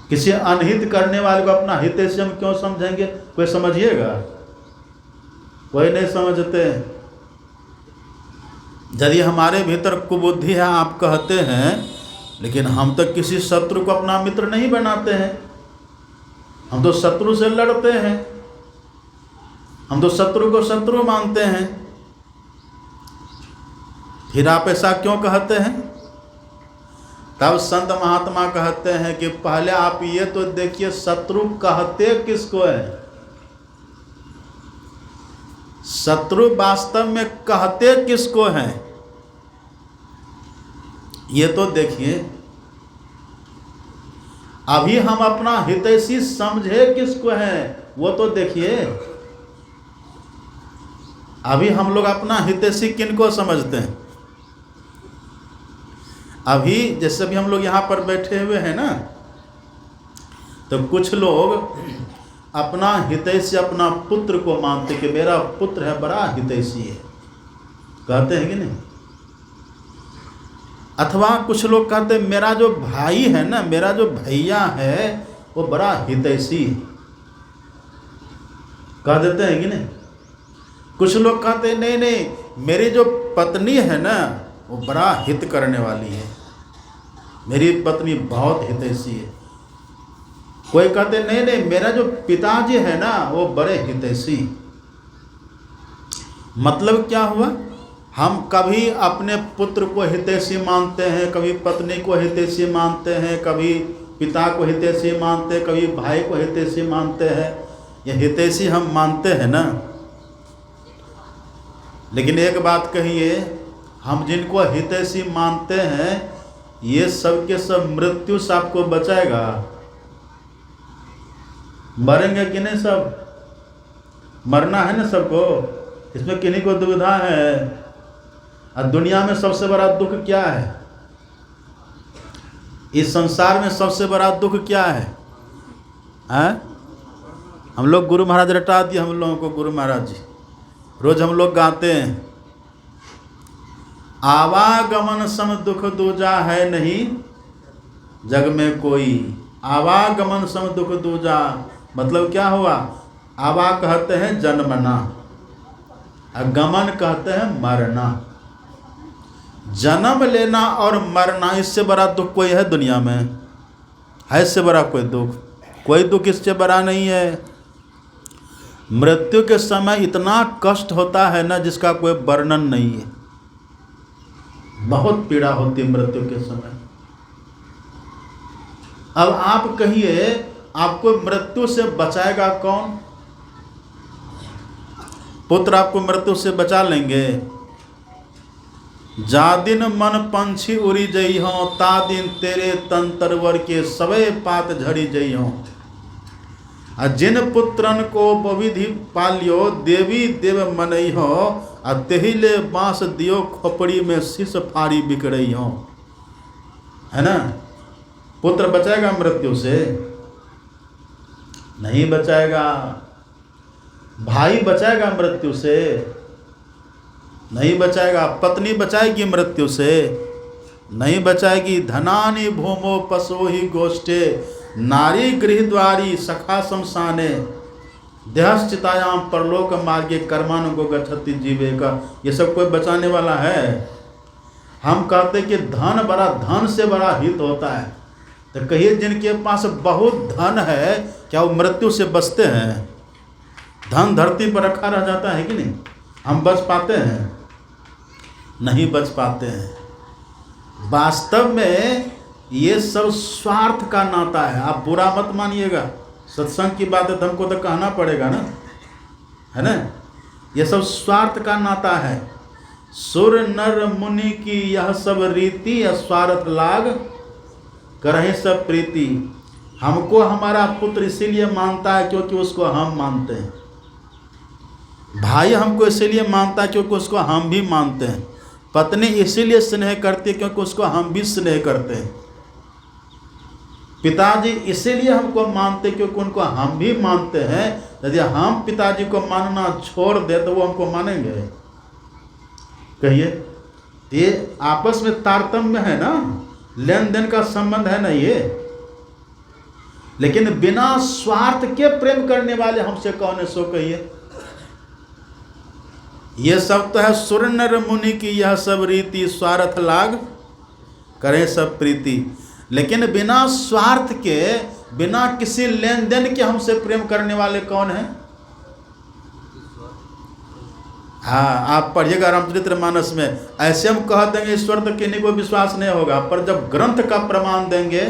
किसी अनहित करने वाले को अपना हित से हम क्यों समझेंगे? कोई समझिएगा? कोई नहीं समझते। यदि हमारे भीतर कुबुद्धि है आप कहते हैं, लेकिन हम तो किसी शत्रु को अपना मित्र नहीं बनाते हैं। हम तो शत्रु से लड़ते हैं, हम तो शत्रु को शत्रु मानते हैं। फिर आप ऐसा क्यों कहते हैं? तब संत महात्मा कहते हैं कि पहले आप ये तो देखिए शत्रु कहते किसको है। शत्रु वास्तव में कहते किसको हैं ये तो देखिए। अभी हम अपना हितैषी समझे किसको हैं वो तो देखिए। अभी हम लोग अपना हितैषी किनको समझते हैं? अभी जैसे भी हम लोग यहाँ पर बैठे हुए हैं ना, तो कुछ लोग अपना हितैषी अपना पुत्र को मानते कि मेरा पुत्र है, बड़ा हितैषी है, कहते हैं कि नहीं। अथवा कुछ लोग कहते हैं मेरा जो भाई है ना, मेरा जो भैया है वो बड़ा हितैषी है, कह देते हैं कि नहीं। कुछ लोग कहते हैं नहीं नहीं, मेरी जो पत्नी है ना वो बड़ा हित करने वाली है, मेरी पत्नी बहुत हितैषी है। कोई कहते नहीं नहीं, मेरा जो पिताजी है ना वो बड़े हितैषी। मतलब क्या हुआ, हम कभी अपने पुत्र को हितैषी मानते हैं, कभी पत्नी को हितैषी मानते हैं, कभी पिता को हितैषी मानते हैं, कभी भाई को हितैषी मानते हैं। ये हितैषी हम मानते हैं ना। लेकिन एक बात कहिए, हम जिनको हितैषी मानते हैं ये सब के सब मृत्यु से आपको बचाएगा? मरेंगे कि नहीं? सब मरना है ना सबको, इसमें किन्हीं को दुविधा है। और दुनिया में सबसे बड़ा दुख क्या है? इस संसार में सबसे बड़ा दुख क्या है? हम लोग गुरु महाराज रटा दिए हम लोगों को। गुरु महाराज जी रोज हम लोग गाते हैं, आवागमन सम दुख दूजा है नहीं जग में कोई। आवागमन सम दुख दूजा मतलब क्या हुआ? आवा कहते हैं जन्मना, गमन कहते हैं मरना। जन्म लेना और मरना, इससे बड़ा दुख कोई है दुनिया में? है इससे बड़ा कोई दुख? कोई दुख इससे बड़ा नहीं है। मृत्यु के समय इतना कष्ट होता है ना जिसका कोई वर्णन नहीं है। बहुत पीड़ा होती है मृत्यु के समय। अब आप कहिए आपको मृत्यु से बचाएगा कौन? पुत्र आपको मृत्यु से बचा लेंगे? जा दिन मन पंछी उड़ी जई हो, ता दिन तेरे तन तरवर के सवे पात झड़ी जई हो। जिन पुत्रन को बविधि पालियो, देवी देव मनई हो, तेहिले बांस दियो खोपड़ी में शीश फाड़ी बिकड़ई हो। है ना? पुत्र बचाएगा मृत्यु से? नहीं बचाएगा। भाई बचाएगा मृत्यु से? नहीं बचाएगा। पत्नी बचाएगी मृत्यु से? नहीं बचाएगी। धनानि भूमो पशोहि गोष्ठे, नारी गृहद्वारी सखा शमशाने, देहश्चितायाम परलोक मार्गे कर्मानुगो गच्छति जीवेका। ये सब कोई बचाने वाला है? हम कहते कि धन बड़ा, धन से बड़ा हित होता है। तो कहिए जिनके पास बहुत धन है क्या वो मृत्यु से बचते हैं? धन धरती पर रखा रह जाता है कि नहीं? हम बच पाते हैं? नहीं बच पाते हैं। वास्तव में ये सब स्वार्थ का नाता है। आप बुरा मत मानिएगा, सत्संग की बात है तो हमको तो कहना पड़ेगा ना, है ना? ये सब स्वार्थ का नाता है। सुर नर मुनि की यह सब रीति, स्वार्थ लाग करहे सब प्रीति। हमको हमारा पुत्र इसीलिए मानता है क्योंकि उसको हम मानते हैं। भाई हमको इसीलिए मानता है क्योंकि उसको हम भी मानते हैं। पत्नी इसीलिए स्नेह करती है क्योंकि उसको हम भी स्नेह करते हैं। पिताजी इसीलिए हमको मानते क्योंकि उनको हम भी मानते हैं। यदि हम पिताजी को मानना छोड़ दे तो वो हमको मानेंगे? कहिए। ये आपस में तारतम्य है ना, लेन देन का संबंध है ना ये। लेकिन बिना स्वार्थ के प्रेम करने वाले हमसे कौन है सो कहिए। ये सब तो है सुर नर मुनि की यह सब रीति, स्वार्थ लाग करें सब प्रीति। लेकिन बिना स्वार्थ के, बिना किसी लेन देन के हमसे प्रेम करने वाले कौन है? हाँ, आप पढ़िएगा रामचरितमानस में। ऐसे हम कह देंगे ईश्वर तो किन्हीं को विश्वास नहीं होगा, पर जब ग्रंथ का प्रमाण देंगे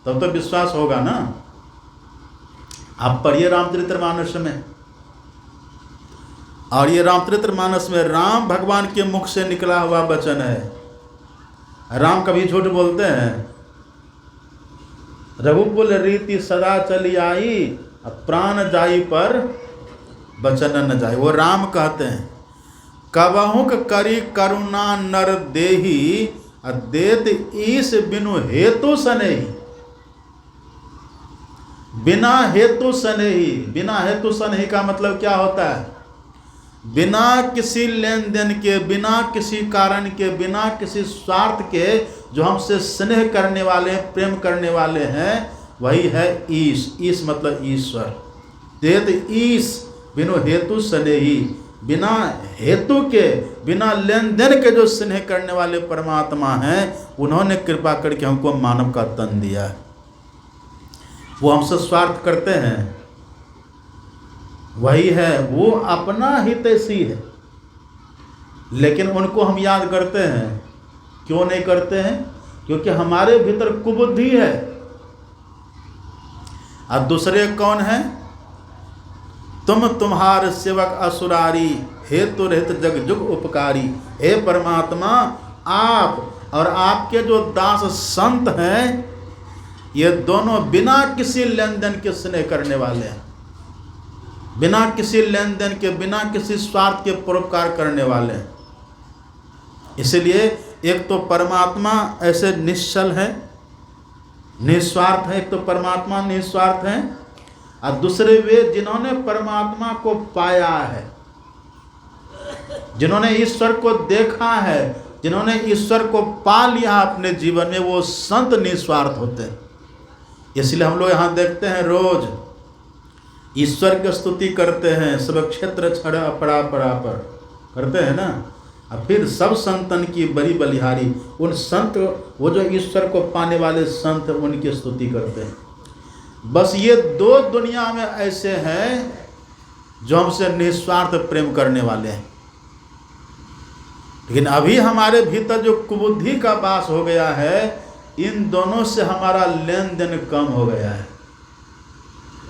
तब तो विश्वास होगा ना। आप पढ़िए रामचरितमानस में। और ये रामचरितमानस में राम भगवान के मुख से निकला हुआ वचन है। राम कभी झूठ बोलते हैं? रघुकुल रीति सदा चली आई, प्राण जाई पर वचन न जाए। वो राम कहते हैं, कबहुक करी करुणा नर देही, देत ईस बिनु हेतु सनेही। बिना हेतु स्नेही। बिना हेतु स्नेही का मतलब क्या होता है? बिना किसी लेन देन के, बिना किसी कारण के, बिना किसी स्वार्थ के जो हमसे स्नेह करने वाले, प्रेम करने वाले हैं, वही है ईश। ईश मतलब ईश्वर। तेत ईश बिनु हेतु स्नेही। बिना हेतु के, बिना लेन देन के जो स्नेह करने वाले परमात्मा हैं, उन्होंने कृपा करके हमको मानव का तन दिया है। वो हमसे स्वार्थ करते हैं, वही है, वो अपना हितैषी है, लेकिन उनको हम याद करते हैं। क्यों नहीं करते हैं? क्योंकि हमारे भीतर कुबुद्धि है। और दूसरे कौन है? तुम तुम्हार सेवक असुरारी, हेतु रहित जग जुग उपकारी। हे परमात्मा, आप और आपके जो दास संत हैं, ये दोनों बिना किसी लेन देन के स्नेह करने वाले हैं, बिना किसी लेन देन के, बिना किसी स्वार्थ के परोपकार करने वाले हैं। इसलिए एक तो परमात्मा ऐसे निश्चल है, निस्वार्थ है। एक तो परमात्मा निस्वार्थ है, और दूसरे वे जिन्होंने परमात्मा को पाया है, जिन्होंने ईश्वर को देखा है, जिन्होंने ईश्वर को पा लिया अपने जीवन में, वो संत निस्वार्थ होते हैं। इसलिए हम लोग यहाँ देखते हैं रोज ईश्वर की स्तुति करते हैं, सब क्षेत्र छड़ अपरा परापर करते हैं ना। और फिर सब संतन की बड़ी बलिहारी, उन संत, वो जो ईश्वर को पाने वाले संत, उनकी स्तुति करते हैं। बस ये दो दुनिया में ऐसे हैं जो हमसे निस्वार्थ प्रेम करने वाले हैं। लेकिन अभी हमारे भीतर जो कुबुद्धि का वास हो गया है, इन दोनों से हमारा लेन देन कम हो गया है,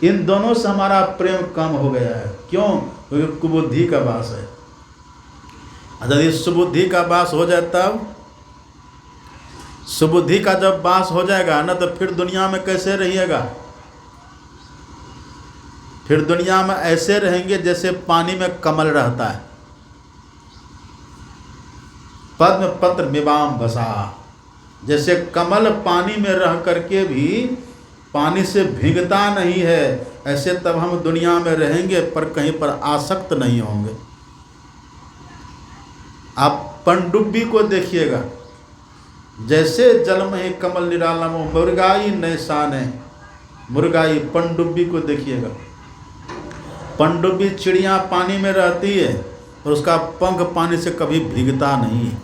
इन दोनों से हमारा प्रेम कम हो गया है। क्यों? क्योंकि कुबुद्धि का वास है। यदि सुबुद्धि का वास हो जाए, तब सुबुद्धि का जब वास हो जाएगा ना, तो फिर दुनिया में कैसे रहिएगा? फिर दुनिया में ऐसे रहेंगे जैसे पानी में कमल रहता है। पद्म पत्र विवाम बसा, जैसे कमल पानी में रह करके भी पानी से भीगता नहीं है, ऐसे तब हम दुनिया में रहेंगे पर कहीं पर आसक्त नहीं होंगे। आप पनडुब्बी को देखिएगा, जैसे जल में ही कमल निरालम मुर्गाई नैसाने, मुर्गाई पनडुब्बी को देखिएगा। पनडुब्बी चिड़िया पानी में रहती है और उसका पंख पानी से कभी भीगता नहीं है।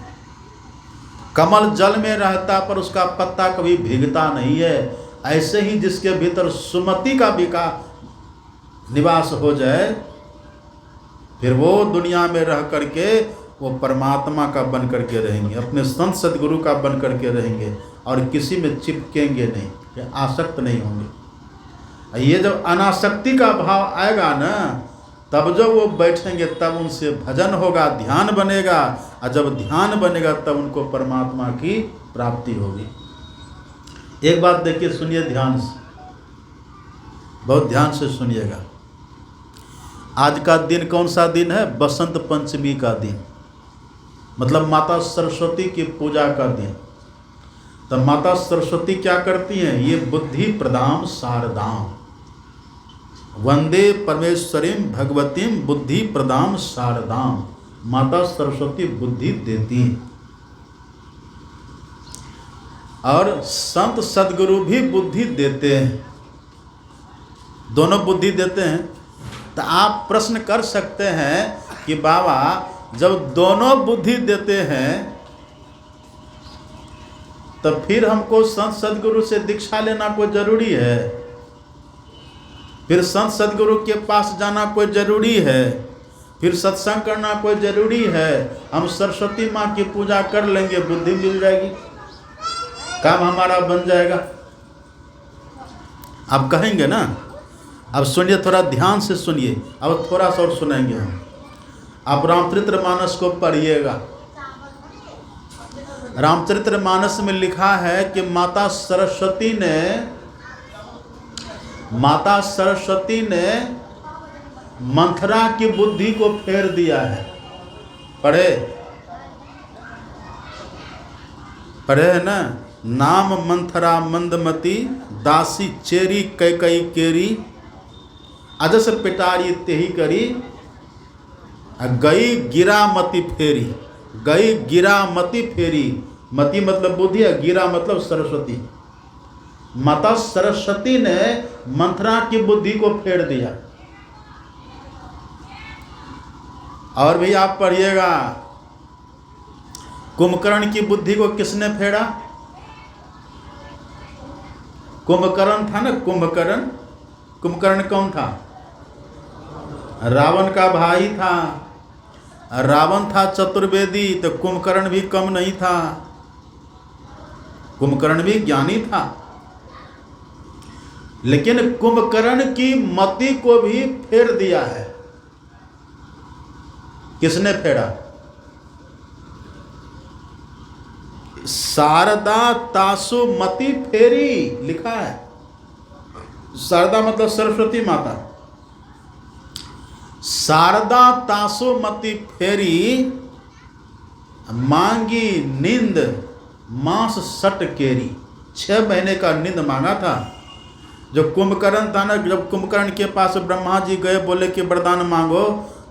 कमल जल में रहता पर उसका पत्ता कभी भीगता नहीं है। ऐसे ही जिसके भीतर सुमति का निवास हो जाए, फिर वो दुनिया में रह करके वो परमात्मा का बन करके रहेंगे, अपने संत सदगुरु का बन करके रहेंगे, और किसी में चिपकेंगे नहीं, आसक्त नहीं होंगे। ये जब अनासक्ति का भाव आएगा ना, तब जब वो बैठेंगे, तब उनसे भजन होगा, ध्यान बनेगा, और जब ध्यान बनेगा तब उनको परमात्मा की प्राप्ति होगी। एक बात देखिए, सुनिए ध्यान से, बहुत ध्यान से सुनिएगा। आज का दिन कौन सा दिन है? बसंत पंचमी का दिन, मतलब माता सरस्वती की पूजा का दिन। तो माता सरस्वती क्या करती हैं? ये बुद्धि प्रदाम शारदाम, वंदे परमेश्वरीम भगवतीम बुद्धि प्रदाम शारदाम। माता सरस्वती बुद्धि देती हैं, और संत सदगुरु भी बुद्धि देते हैं, दोनों बुद्धि देते हैं। तो आप प्रश्न कर सकते हैं कि बाबा, जब दोनों बुद्धि देते हैं, तो फिर हमको संत सदगुरु से दीक्षा लेना कोई जरूरी है? फिर संत सदगुरु के पास जाना कोई जरूरी है? फिर सत्संग करना कोई जरूरी है? हम सरस्वती माँ की पूजा कर लेंगे, बुद्धि मिल जाएगी, काम हमारा बन जाएगा। आप कहेंगे ना। अब सुनिए, थोड़ा ध्यान से सुनिए, अब थोड़ा सा और सुनेंगे हम। आप रामचरितमानस को पढ़िएगा। रामचरितमानस में लिखा है कि माता सरस्वती ने मंथरा की बुद्धि को फेर दिया है। पढ़े है ना? नाम मंथरा मंदमती, दासी चेरी कैकई केरी, अजस पिटारी तेही करी, गई गिरा मति फेरी। गई गिरा मति फेरी, मति मतलब बुद्धि है, गिरा मतलब सरस्वती। माता सरस्वती ने मंथरा की बुद्धि को फेर दिया। और भी आप पढ़िएगा, कुंभकर्ण की बुद्धि को किसने फेरा? कुंभकर्ण था ना, कुंभकर्ण। कुंभकर्ण कौन था? रावण का भाई था। रावण था चतुर्वेदी, तो कुंभकर्ण भी कम नहीं था। कुंभकर्ण भी ज्ञानी था, लेकिन कुंभकर्ण की मति को भी फेर दिया है। किसने फेरा? शारदा तासु मति फेरी लिखा है। शारदा मतलब सरस्वती माता। शारदा तासु मति फेरी, मांगी नींद मास सट केरी। 6 महीने का नींद मांगा था। जो कुंभकर्ण था ना, जब कुंभकर्ण के पास ब्रह्मा जी गए, बोले कि वरदान मांगो,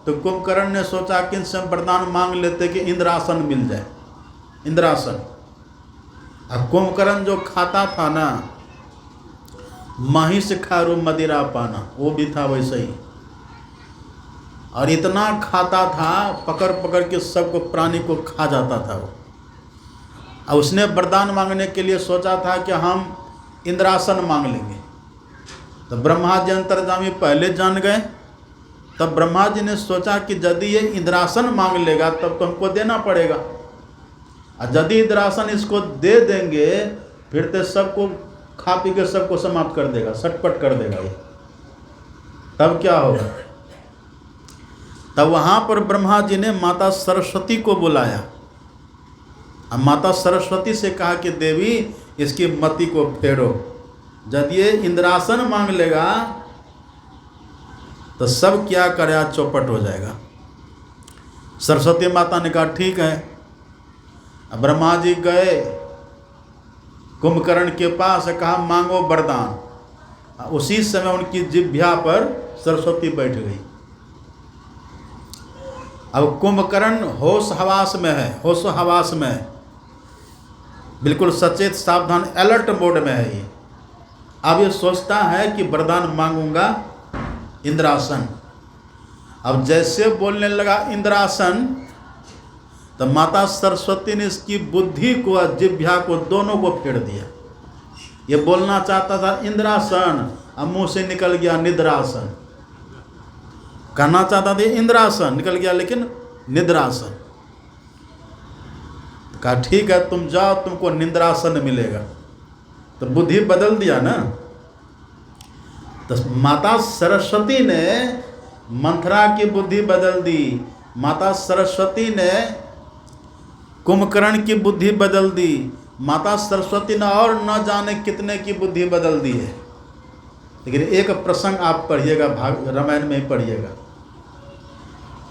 तो कुंभकर्ण ने सोचा कि इनसे वरदान मांग लेते कि इंद्रासन मिल जाए, इंद्रासन। अब कुंभकर्ण जो खाता था ना, महिष खारू मदिरा पाना, वो भी था वैसे ही। और इतना खाता था, पकड़ पकड़ के सबको, प्राणी को खा जाता था वो। और उसने वरदान मांगने के लिए सोचा था कि हम इंद्रासन मांग लेंगे। तो ब्रह्मा जी अंतर्जामी पहले जान गए। तब ब्रह्मा जी ने सोचा कि यदि ये इंद्रासन मांग लेगा तब तो हमको देना पड़ेगा, और यदि इंद्रासन इसको दे देंगे फिर तो सबको खा पी के सबको समाप्त कर देगा, सटपट कर देगा ये। तब क्या होगा? तब वहाँ पर ब्रह्मा जी ने माता सरस्वती को बुलाया। अब माता सरस्वती से कहा कि देवी, इसकी मति को फेरो। यदि ये इंद्रासन मांग लेगा तो सब क्या करे, चौपट हो जाएगा। सरस्वती माता ने कहा ठीक है। अब ब्रह्मा जी गए कुंभकर्ण के पास, कहा मांगो वरदान। उसी समय उनकी जिह्वा पर सरस्वती बैठ गई। अब कुंभकर्ण होश हवास में है, होश हवास में है, बिल्कुल सचेत सावधान अलर्ट मोड में है ये। अब ये सोचता है कि वरदान मांगूंगा इंद्रासन। अब जैसे बोलने लगा इंद्रासन, तो माता सरस्वती ने इसकी बुद्धि को और जिह्वा को दोनों को फेर दिया। ये बोलना चाहता था इंद्रासन, अब मुंह से निकल गया निद्रासन। कहना चाहता था इंद्रासन, निकल गया लेकिन निद्रासन। कहा ठीक है तुम जाओ, तुमको निद्रासन मिलेगा। तो बुद्धि बदल दिया ना। तो माता सरस्वती ने मंथरा की बुद्धि बदल दी। माता सरस्वती ने कुंभकर्ण की बुद्धि बदल दी। माता सरस्वती ने और न जाने कितने की बुद्धि बदल दी है। लेकिन एक प्रसंग आप पढ़िएगा, रामायण में ही पढ़िएगा।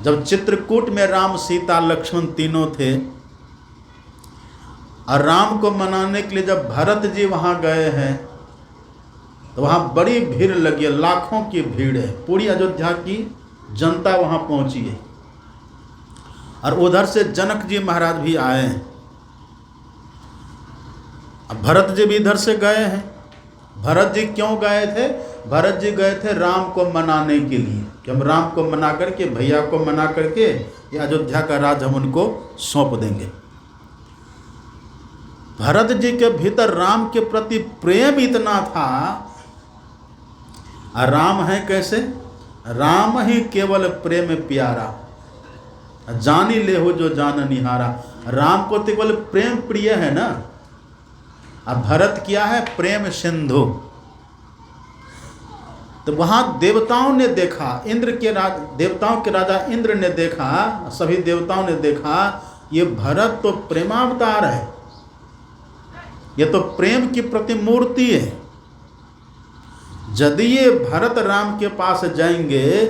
जब चित्रकूट में राम सीता लक्ष्मण तीनों थे, और राम को मनाने के लिए जब भरत जी वहाँ गए हैं, तो वहाँ बड़ी भीड़ लगी है, लाखों की भीड़ है। पूरी अयोध्या की जनता वहाँ पहुँची है। और उधर से जनक जी महाराज भी आए हैं। अब भरत जी भी इधर से गए हैं। भरत जी क्यों गए थे? भरत जी गए थे राम को मनाने के लिए, कि हम राम को मना करके, भैया को मना करके ये अयोध्या का राज हम उनको सौंप देंगे। भरत जी के भीतर राम के प्रति प्रेम इतना था। और राम है कैसे? राम ही केवल प्रेम प्यारा, जानी ले हो जो जान निहारा। राम को तो केवल प्रेम प्रिय है ना। अब भरत क्या है? प्रेम सिंधु। तो वहाँ देवताओं ने देखा, इंद्र के देवताओं के राजा इंद्र ने देखा, सभी देवताओं ने देखा, ये भरत तो प्रेमावतार है, ये तो प्रेम की प्रतिमूर्ति है। यदि ये भरत राम के पास जाएंगे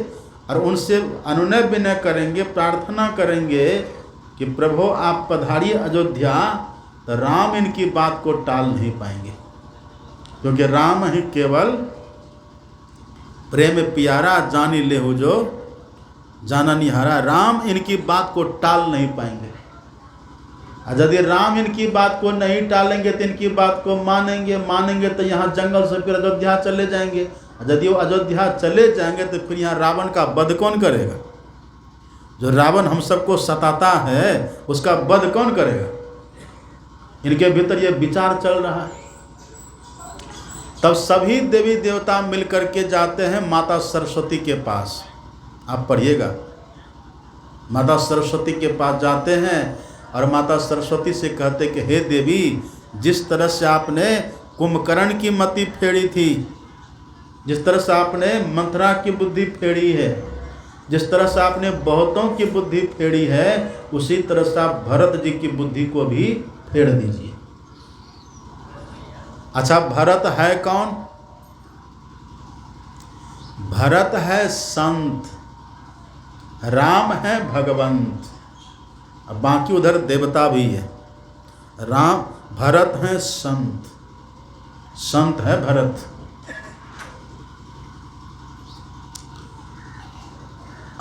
और उनसे अनुनय विनय करेंगे, प्रार्थना करेंगे कि प्रभु आप पधारिए अयोध्या, तो राम इनकी बात को टाल नहीं पाएंगे, क्योंकि राम ही केवल प्रेम प्यारा जानी ले हो जो जाना निहारा। राम इनकी बात को टाल नहीं पाएंगे। और यदि राम इनकी बात को नहीं टालेंगे तो इनकी बात को मानेंगे तो यहाँ जंगल से फिर अयोध्या चले जाएंगे। यदि वो अयोध्या चले जाएंगे तो फिर यहाँ रावण का वध कौन करेगा? जो रावण हम सबको सताता है उसका वध कौन करेगा? इनके भीतर ये विचार चल रहा है। तब सभी देवी देवता मिलकर के जाते हैं माता सरस्वती के पास। आप पढ़िएगा, माता सरस्वती के पास जाते हैं और माता सरस्वती से कहते कि हे देवी, जिस तरह से आपने कुंभकर्ण की मति फेरी थी, जिस तरह से आपने मंथरा की बुद्धि फेरी है, जिस तरह से आपने बहुतों की बुद्धि फेरी है, उसी तरह से आप भरत जी की बुद्धि को भी फेर दीजिए। अच्छा, भरत है कौन? भरत है संत, राम है भगवंत, अब बाकी उधर देवता भी है। राम भरत है संत, संत है भरत।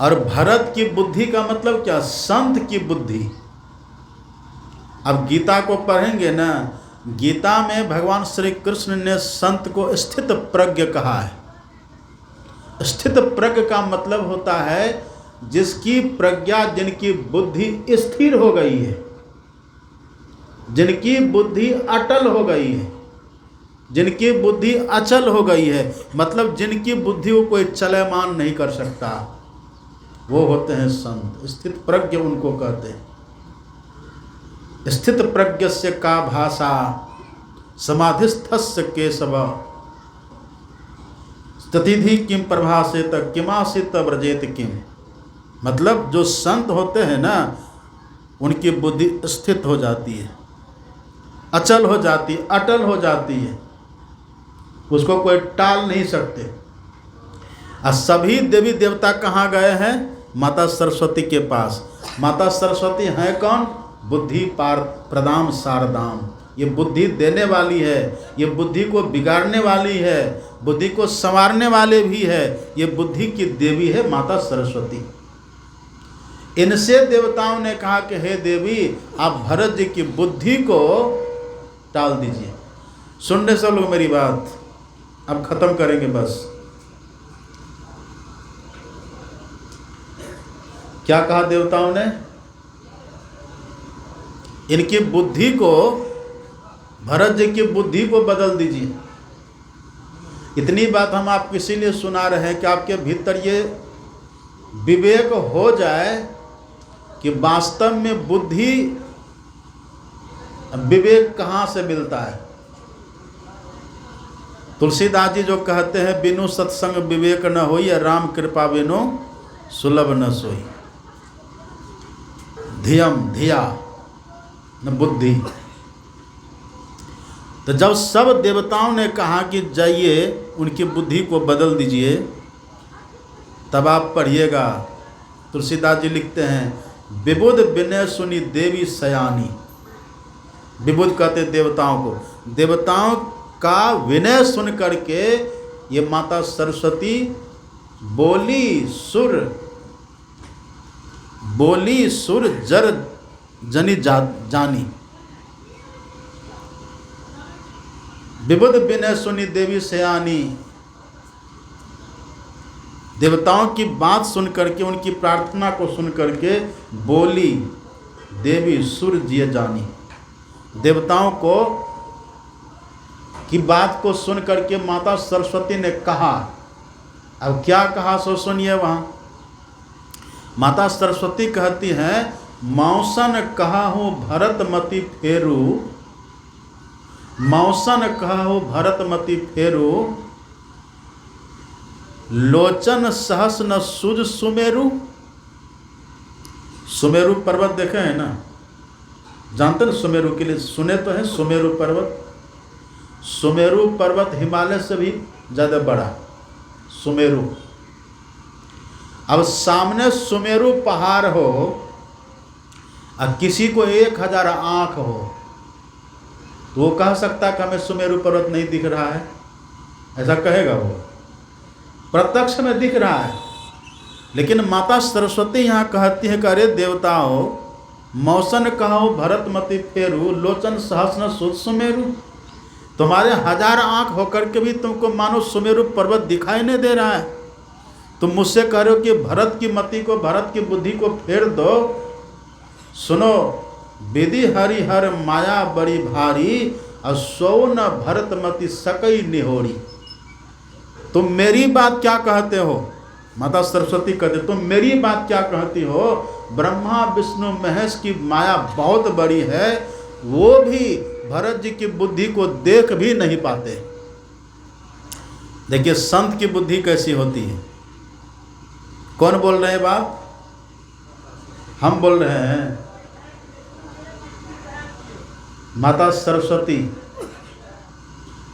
और भरत की बुद्धि का मतलब क्या? संत की बुद्धि। अब गीता को पढ़ेंगे ना, गीता में भगवान श्री कृष्ण ने संत को स्थित प्रज्ञ कहा है। स्थित प्रज्ञ का मतलब होता है जिसकी प्रज्ञा, जिनकी बुद्धि स्थिर हो गई है, जिनकी बुद्धि अटल हो गई है, जिनकी बुद्धि अचल हो गई है, मतलब जिनकी बुद्धि को कोई चलमान नहीं कर सकता, वो होते हैं संत। स्थित प्रज्ञ उनको कहते हैं। स्थित प्रज्ञस्य का भाषा समाधिस्थस्य केशव स्थितिधि किम प्रभासेत किमासित व्रजेत किम। मतलब जो संत होते हैं ना, उनकी बुद्धि स्थित हो जाती है, अचल हो जाती है, अटल हो जाती है, उसको कोई टाल नहीं सकते। और सभी देवी देवता कहाँ गए हैं? माता सरस्वती के पास। माता सरस्वती हैं कौन? बुद्धि पार प्रदाम शारदाम। ये बुद्धि देने वाली है, ये बुद्धि को बिगाड़ने वाली है, बुद्धि को संवारने वाले भी है। ये बुद्धि की देवी है माता सरस्वती। इनसे देवताओं ने कहा कि हे देवी, आप भरत जी की बुद्धि को टाल दीजिए। सुन रहे सब लोग मेरी बात? अब खत्म करेंगे बस। क्या कहा देवताओं ने? इनकी बुद्धि को, भरत जी की बुद्धि को बदल दीजिए। इतनी बात हम आपको इसीलिए सुना रहे हैं कि आपके भीतर ये विवेक हो जाए कि वास्तव में बुद्धि, विवेक कहाँ से मिलता है। तुलसीदास जी जो कहते हैं, बिनु सत्संग विवेक न होई, राम कृपा बिनु सुलभ न सोई। धियम धिया न बुद्धि। तो जब सब देवताओं ने कहा कि जाइए उनकी बुद्धि को बदल दीजिए, तब आप पढ़िएगा, तुलसीदास जी लिखते हैं, विबुध विनय सुनी देवी सयानी। विबुध कहते देवताओं को। देवताओं का विनय सुन करके ये माता सरस्वती बोली सुर जर जनी जानी। विबुध विनय सुनी देवी सयानी। देवताओं की बात सुन करके, उनकी प्रार्थना को सुन करके बोली देवी सुर जिय जानी। देवताओं को की बात को सुन करके माता सरस्वती ने कहा। अब क्या कहा सो सुनिए। वहाँ माता सरस्वती कहती हैं, मौसन कहा हूँ भरत मति फेरू, मौसन कहा हूँ भरत मति फेरू, लोचन सहस न सुज सुमेरु। सुमेरु पर्वत देखे हैं ना, जानते ना सुमेरु के लिए? सुने तो हैं सुमेरु पर्वत। सुमेरु पर्वत हिमालय से भी ज़्यादा बड़ा सुमेरु। अब सामने सुमेरु पहाड़ हो और किसी को 1000 आँख हो, तो वो कह सकता कि हमें सुमेरु पर्वत नहीं दिख रहा है, ऐसा कहेगा वो? प्रत्यक्ष में दिख रहा है। लेकिन माता सरस्वती यहाँ कहती है कि अरे देवताओं, मौसन कहो भरतमति फेरू, लोचन सहस्र सुध सुमेरु। तुम्हारे 1000 आँख होकर के भी तुमको मानो सुमेरु पर्वत दिखाई नहीं दे रहा है। तुम मुझसे कह रहे हो कि भरत की मति को, भरत की बुद्धि को फेर दो। सुनो, विधि हरिहर माया बड़ी भारी, असो न भरतमति सकई निहोरी। तुम मेरी बात क्या कहते हो? माता सरस्वती कहते तुम मेरी बात क्या कहती हो? ब्रह्मा विष्णु महेश की माया बहुत बड़ी है, वो भी भरत जी की बुद्धि को देख भी नहीं पाते। देखिए संत की बुद्धि कैसी होती है। कौन बोल रहे हैं बात? हम बोल रहे हैं। माता सरस्वती,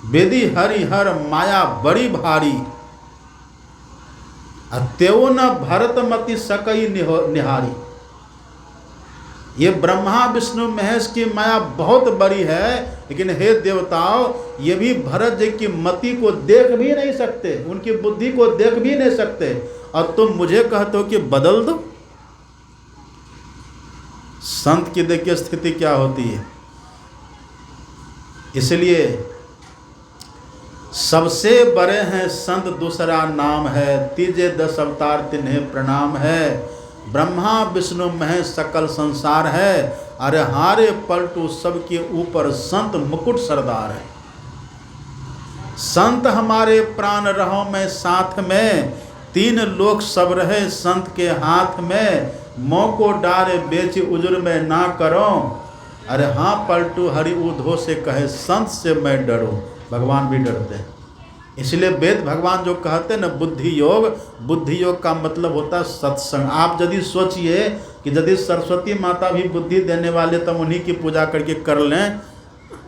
वेदी हरिहर माया बड़ी भारी, अत्यो न भरतमति सकई निहारी। ये ब्रह्मा विष्णु महेश की माया बहुत बड़ी है, लेकिन हे देवताओं, ये भी भरत जी की मति को देख भी नहीं सकते, उनकी बुद्धि को देख भी नहीं सकते, और तुम मुझे कहते हो कि बदल दो। संत की देखिए स्थिति क्या होती है। इसलिए सबसे बड़े हैं संत, दूसरा नाम है, तीजे 10 अवतार तिन्हें प्रणाम है। ब्रह्मा विष्णु महेश सकल संसार है, अरे हारे पलटू सबके ऊपर संत मुकुट सरदार है। संत हमारे प्राण रहो में साथ में, 3 लोक सब रहे संत के हाथ में। मोको डारे बेच उजुर में ना करो, अरे हाँ पलटू हरि उधो से कहे संत से मैं डरो। भगवान भी डरते हैं। इसलिए वेद भगवान जो कहते हैं ना बुद्धि योग, बुद्धि योग का मतलब होता है सत्संग। आप यदि सोचिए कि यदि सरस्वती माता भी बुद्धि देने वाले, तब उन्हीं की पूजा करके कर लें,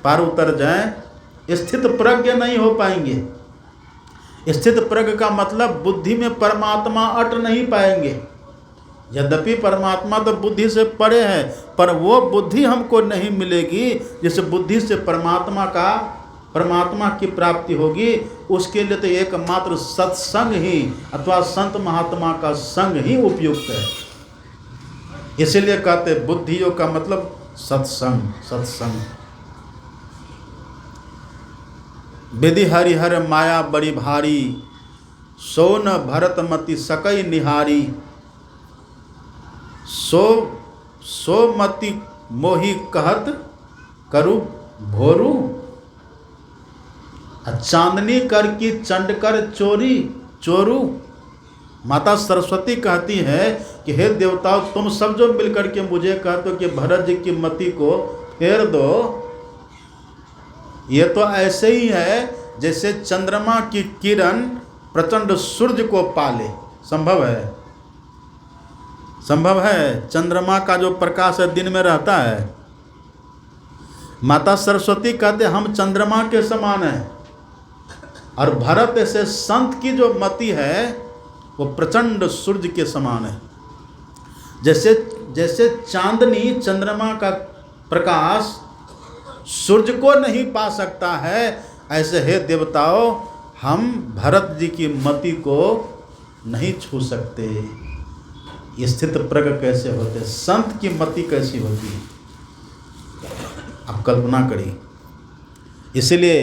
पार उतर जाएं, स्थित प्रज्ञ नहीं हो पाएंगे। स्थित प्रज्ञ का मतलब बुद्धि में परमात्मा अट नहीं पाएंगे। यद्यपि परमात्मा तो बुद्धि से परे है, पर वो बुद्धि हमको नहीं मिलेगी जिस बुद्धि से परमात्मा की प्राप्ति होगी। उसके लिए तो एकमात्र सत्संग ही अथवा संत महात्मा का संग ही उपयुक्त है। इसीलिए कहते बुद्धियों का मतलब सत्संग। सत्संग विधि हरिहर माया बड़ी भारी, सोन भरतमति सकई निहारी। सो मति मोहि कहत करु भोरू, चांदनी कर की चंड कर चोरी चोरू। माता सरस्वती कहती है कि हे देवताओं, तुम सब जो मिलकर के मुझे कहते हो कि भरत जी की मति को फेर दो, ये तो ऐसे ही है जैसे चंद्रमा की किरण प्रचंड सूर्य को पाले। संभव है? संभव है? चंद्रमा का जो प्रकाश है दिन में रहता है। माता सरस्वती कहते हम चंद्रमा के समान हैं, और भरत ऐसे संत की जो मति है वो प्रचंड सूर्य के समान है। जैसे चांदनी चंद्रमा का प्रकाश सूर्य को नहीं पा सकता है, ऐसे हे देवताओं हम भरत जी की मति को नहीं छू सकते। ये स्थित प्रज्ञ कैसे होते, संत की मति कैसी होती है, आप कल्पना करिए। इसलिए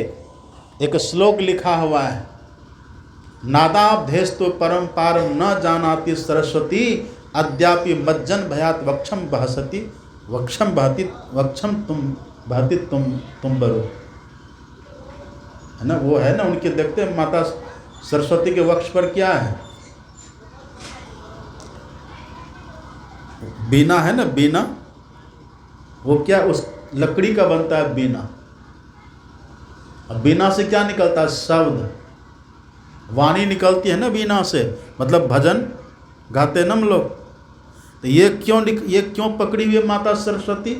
एक श्लोक लिखा हुआ है, नादाभ्यस्तु परम पारम न जानाति सरस्वती, अद्यापि मज्जन भयात वक्षम बहसति, वक्षम बहति तुम बरो। है ना, वो है ना, उनके देखते हैं माता सरस्वती के वक्ष पर क्या है? बीना है ना, बीना। वो क्या उस लकड़ी का बनता है बीना। अब बीना से क्या निकलता है? शब्द, वाणी निकलती है ना बीना से, मतलब भजन गाते ना हम लोग। तो ये क्यों पकड़ी हुई माता सरस्वती?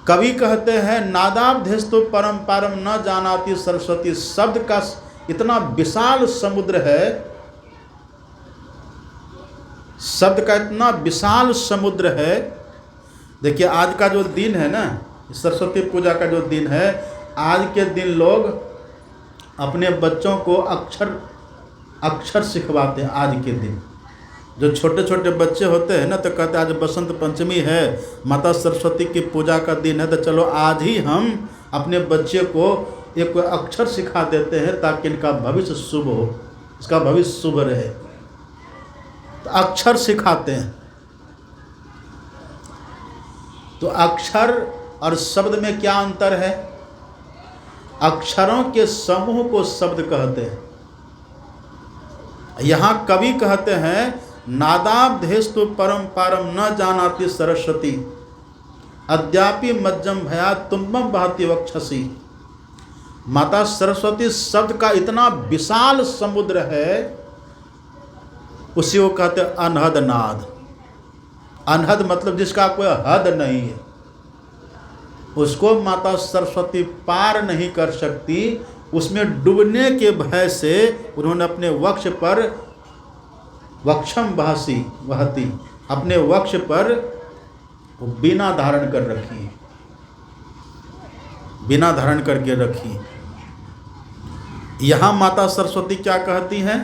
कवि कहते हैं नादाभ्यस्तु परम पारम न जानाति सरस्वती। शब्द का इतना विशाल समुद्र है, शब्द का इतना विशाल समुद्र है। देखिए आज का जो दिन है ना, सरस्वती पूजा का जो दिन है, आज के दिन लोग अपने बच्चों को अक्षर सिखवाते हैं। आज के दिन जो छोटे छोटे बच्चे होते हैं ना, तो कहते हैं आज बसंत पंचमी है, माता सरस्वती की पूजा का दिन है, तो चलो आज ही हम अपने बच्चे को एक अक्षर सिखा देते हैं ताकि इनका भविष्य शुभ हो, इसका भविष्य शुभ रहे। तो अक्षर सिखाते हैं। तो अक्षर और शब्द में क्या अंतर है? अक्षरों के समूह को शब्द कहते हैं। यहाँ कवि कहते हैं, नादाब्धेस्तु परम पारम न जानाति सरस्वती, अद्यापि मज्जम भया तुम्बम बहति वक्षसी। माता सरस्वती शब्द का इतना विशाल समुद्र है, उसी को कहते हैं अनहद नाद। अनहद मतलब जिसका कोई हद नहीं है, उसको माता सरस्वती पार नहीं कर सकती। उसमें डूबने के भय से उन्होंने अपने वक्ष पर वक्षम वहती, अपने वक्ष पर बीना धारण कर रखी, बीना धारण करके रखी। यहाँ माता सरस्वती क्या कहती हैं?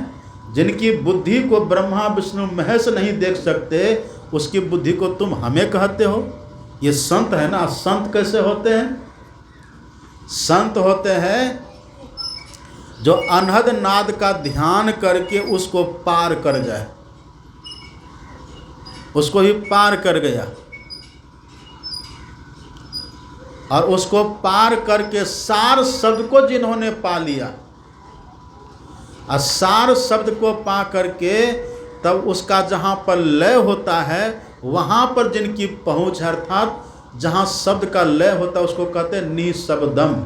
जिनकी बुद्धि को ब्रह्मा विष्णु महेश नहीं देख सकते, उसकी बुद्धि को तुम हमें कहते हो। ये संत है ना। संत कैसे होते हैं? संत होते हैं जो अनहद नाद का ध्यान करके उसको पार कर जाए, उसको ही पार कर गया, और उसको पार करके सार शब्द को जिन्होंने पा लिया, और सार शब्द को पा करके तब उसका जहाँ पर लय होता है, वहाँ पर जिनकी पहुँच है, अर्थात जहाँ शब्द का लय होता है, उसको कहते हैं निशब्दम,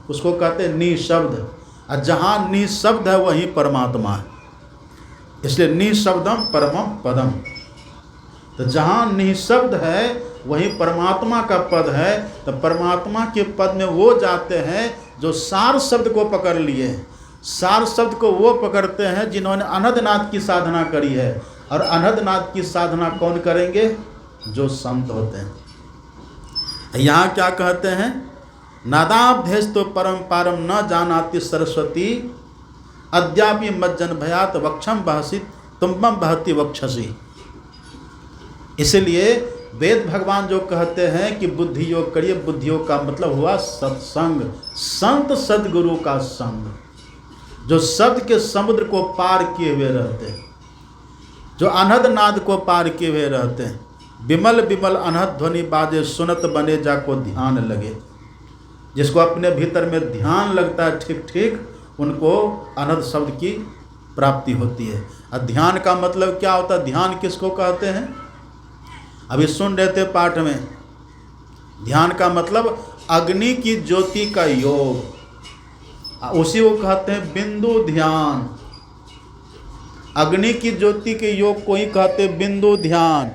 उसको कहते हैं निशब्द। और जहाँ निशब्द है वहीं परमात्मा है, इसलिए निशब्दम परमम पदम। तो जहाँ निशब्द है वहीं परमात्मा का पद है। तो परमात्मा के पद में वो जाते हैं जो सार शब्द को पकड़ लिए हैं। सार शब्द को वो पकड़ते हैं जिन्होंने अनहदनाद की साधना करी है। और अनहदनाद की साधना कौन करेंगे? जो संत होते हैं। यहाँ क्या कहते हैं? नादाब्धेस्तु परम पारम न जानाति सरस्वती, अद्यापि मज्जन भयात वक्षम बहसी तुम्बम बहती वक्षसी। इसलिए वेद भगवान जो कहते हैं कि बुद्धि योग करिए, बुद्धि योग का मतलब हुआ सत्संग, संत सदगुरु का संग, जो शब्द के समुद्र को पार किए हुए रहते हैं, जो अनहद नाद को पार किए हुए रहते हैं। विमल विमल अनहद ध्वनि बाजे, सुनत बने जाको ध्यान लगे। जिसको अपने भीतर में ध्यान लगता है ठीक ठीक, उनको अनहद शब्द की प्राप्ति होती है। और ध्यान का मतलब क्या होता है? ध्यान किसको कहते हैं? अभी सुन रहे थे पाठ में, ध्यान का मतलब अग्नि की ज्योति का योग, उसी को कहते हैं बिंदु ध्यान। अग्नि की ज्योति के योग को ही कहते बिंदु ध्यान,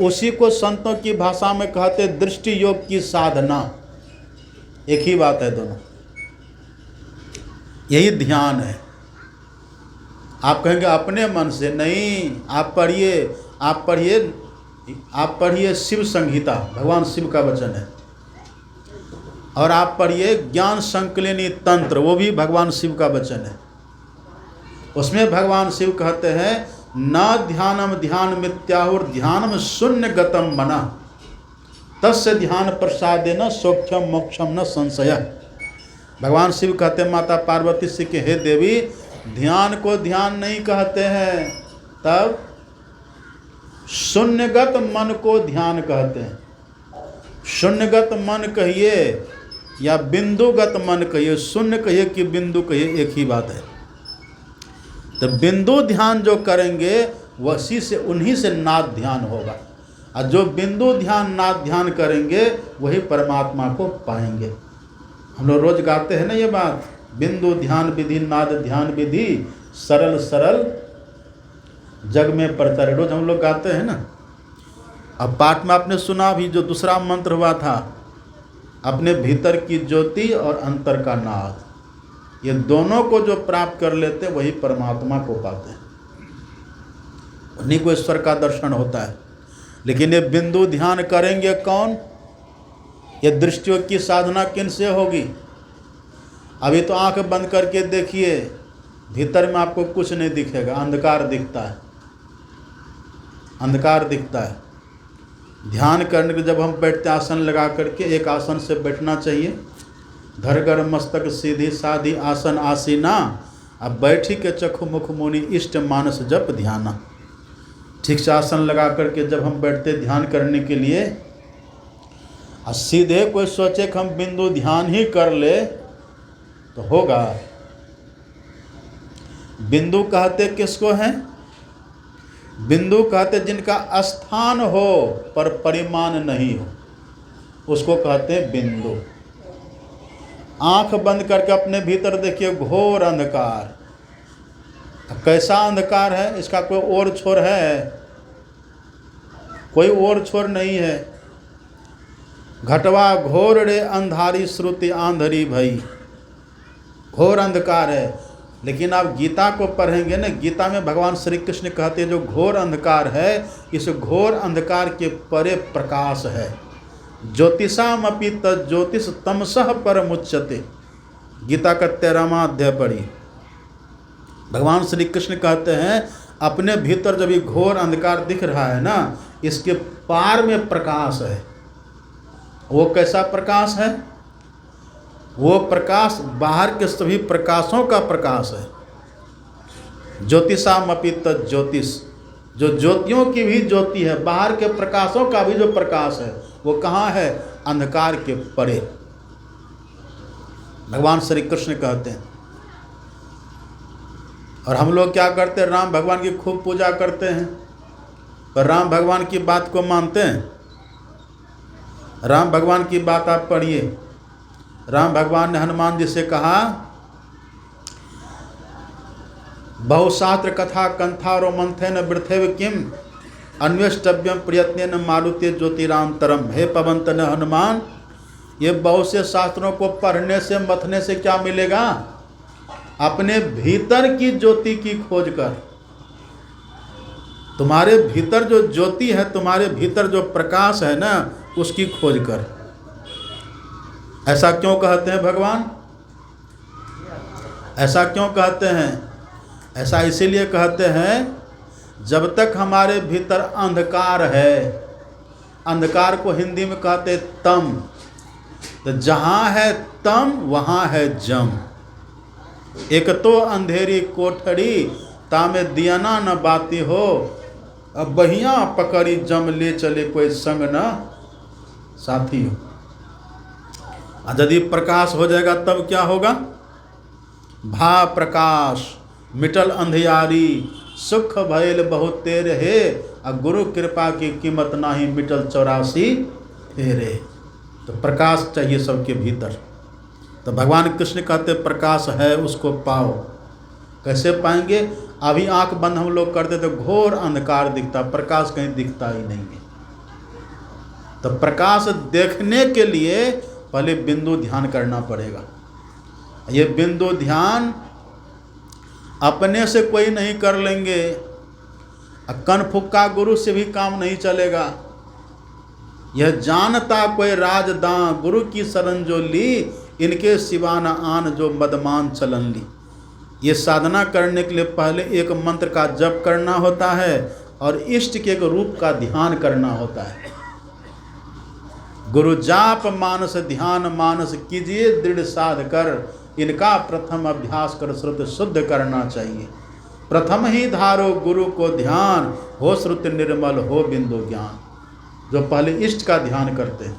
उसी को संतों की भाषा में कहते दृष्टि योग की साधना। एक ही बात है दोनों, यही ध्यान है। आप कहेंगे अपने मन से नहीं, आप पढ़िए शिव संहिता, भगवान शिव का वचन है। और आप पढ़िए ज्ञान संकलिनी तंत्र, वो भी भगवान शिव का वचन है। उसमें भगवान शिव कहते हैं न ध्यानम ध्यान मिथ्याहुर ध्यानम शून्य गतम मना, तस्य ध्यान प्रसादेन सौख्यम मोक्षम न संशय। भगवान शिव कहते हैं माता पार्वती से कि हे देवी, ध्यान को ध्यान नहीं कहते हैं, तब शून्यगत मन को ध्यान कहते हैं। शून्यगत मन कहिए या बिंदुगत मन कहिए, शून्य कहिए कि बिंदु कहिए, एक ही बात है। तो बिंदु ध्यान जो करेंगे वही से, उन्हीं से नाद ध्यान होगा। और जो बिंदु ध्यान नाद ध्यान करेंगे वही परमात्मा को पाएंगे। हम लोग रोज गाते हैं ना ये बात, बिंदु ध्यान विधि नाद ध्यान विधि, सरल सरल जग में प्रचार, रोज हम लोग गाते हैं ना। अब पाठ में आपने सुना भी, जो दूसरा मंत्र हुआ था, अपने भीतर की ज्योति और अंतर का नाद, ये दोनों को जो प्राप्त कर लेते वही परमात्मा को पाते हैं, उन्हीं को ईश्वर का दर्शन होता है। लेकिन ये बिंदु ध्यान करेंगे कौन? ये दृष्टियों की साधना किन से होगी? अभी तो आंख बंद करके देखिए, भीतर में आपको कुछ नहीं दिखेगा, अंधकार दिखता है, अंधकार दिखता है। ध्यान करने के जब हम बैठते आसन लगा करके, एक आसन से बैठना चाहिए, धर कर मस्तक सीधी साधी आसन आसीना, अब बैठी के चखु मुख मुनि इष्ट मानस जप ध्याना। ठीक से आसन लगा करके जब हम बैठते ध्यान करने के लिए, और सीधे कोई सोचे कि हम बिंदु ध्यान ही कर ले तो होगा? बिंदु कहते किसको हैं? बिंदु कहते जिनका स्थान हो पर परिमाण नहीं हो, उसको कहते हैं बिंदु। आंख बंद करके अपने भीतर देखिए, घोर अंधकार। कैसा अंधकार है? इसका कोई ओर छोर है? कोई ओर छोर नहीं है। घटवा घोर रे अंधारी श्रुति आंधरी भई, घोर अंधकार है। लेकिन आप गीता को पढ़ेंगे ना, गीता में भगवान श्री कृष्ण कहते हैं जो घोर अंधकार है, इस घोर अंधकार के परे प्रकाश है। ज्योतिषामपि तज्ज्योतिष तमसः परमुच्यते, गीता का 13वां अध्याय पढ़ी। भगवान श्री कृष्ण कहते हैं अपने भीतर जब ये घोर अंधकार दिख रहा है ना, इसके पार में प्रकाश है। वो कैसा प्रकाश है? वो प्रकाश बाहर के सभी प्रकाशों का प्रकाश है। ज्योतिषामपि तज्ज्योतिष, जो ज्योतियों की भी ज्योति है, बाहर के प्रकाशों का भी जो प्रकाश है, वो कहाँ है? अंधकार के परे। भगवान श्री कृष्ण कहते हैं। और हम लोग क्या करते हैं? राम भगवान की खूब पूजा करते हैं, पर राम भगवान की बात को मानते हैं? राम भगवान की बात आप पढ़िए। राम भगवान ने हनुमान जी से कहा, बहुशास्त्र कथा कंथारो मंथेन वृथेव किम अन्वेष्टव्यम प्रयत्नेन मारुते ज्योतिरांतरम। हे पवनतन हनुमान, ये बहुत से शास्त्रों को पढ़ने से मथने से क्या मिलेगा? अपने भीतर की ज्योति की खोज कर। तुम्हारे भीतर जो ज्योति है, तुम्हारे भीतर जो प्रकाश है ना, उसकी खोज कर। ऐसा क्यों कहते हैं भगवान? ऐसा क्यों कहते हैं? ऐसा इसीलिए कहते हैं, जब तक हमारे भीतर अंधकार है, अंधकार को हिंदी में कहते तम, तो जहाँ है तम वहाँ है जम। एक तो अंधेरी कोठरी तामे दियाना न बाती हो, अब बहिया पकड़ी जम ले चले कोई संग न साथी हो। यदि प्रकाश हो जाएगा तब क्या होगा? भा प्रकाश मिटल अंधियारी, सुख भयल बहुत तेरे हे, और गुरु कृपा की कीमत नाही मिटल 84 फेरे। तो प्रकाश चाहिए सबके भीतर। तो भगवान कृष्ण कहते प्रकाश है, उसको पाओ। कैसे पाएंगे? अभी आंख बंद हम लोग करते तो घोर अंधकार दिखता, प्रकाश कहीं दिखता ही नहीं है। तो प्रकाश देखने के लिए पहले बिंदु ध्यान करना पड़ेगा। ये बिंदु ध्यान अपने से कोई नहीं कर लेंगे, कन फुक्का गुरु से भी काम नहीं चलेगा। यह जानता कोई राजदां, गुरु की शरण जो ली, इनके सिवा न आन जो मदमान चलन ली। ये साधना करने के लिए पहले एक मंत्र का जप करना होता है और इष्ट के एक रूप का ध्यान करना होता है। गुरु जाप मानस ध्यान मानस कीजिए दृढ़ साध कर, इनका प्रथम अभ्यास कर श्रुति शुद्ध करना चाहिए। प्रथम ही धारो गुरु को ध्यान, हो श्रुति निर्मल हो बिंदु ज्ञान। जो पहले इष्ट का ध्यान करते हैं,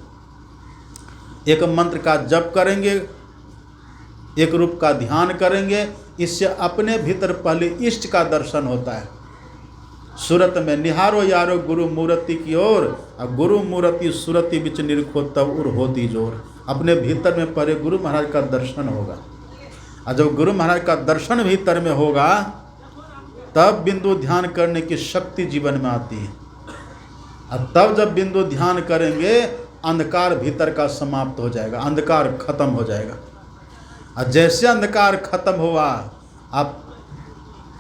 एक मंत्र का जप करेंगे, एक रूप का ध्यान करेंगे, इससे अपने भीतर पहले इष्ट का दर्शन होता है। सूरत में निहारो यारो गुरु मूर्ति की ओर, और गुरु मूर्ति सूरति बिच निरखो तब उर होती जोर। अपने भीतर में पहले गुरु महाराज का दर्शन होगा, और जब गुरु महाराज का दर्शन भीतर में होगा तब बिंदु ध्यान करने की शक्ति जीवन में आती है। और तब जब बिंदु ध्यान करेंगे, अंधकार भीतर का समाप्त हो जाएगा, अंधकार खत्म हो जाएगा। और जैसे अंधकार खत्म हुआ, आप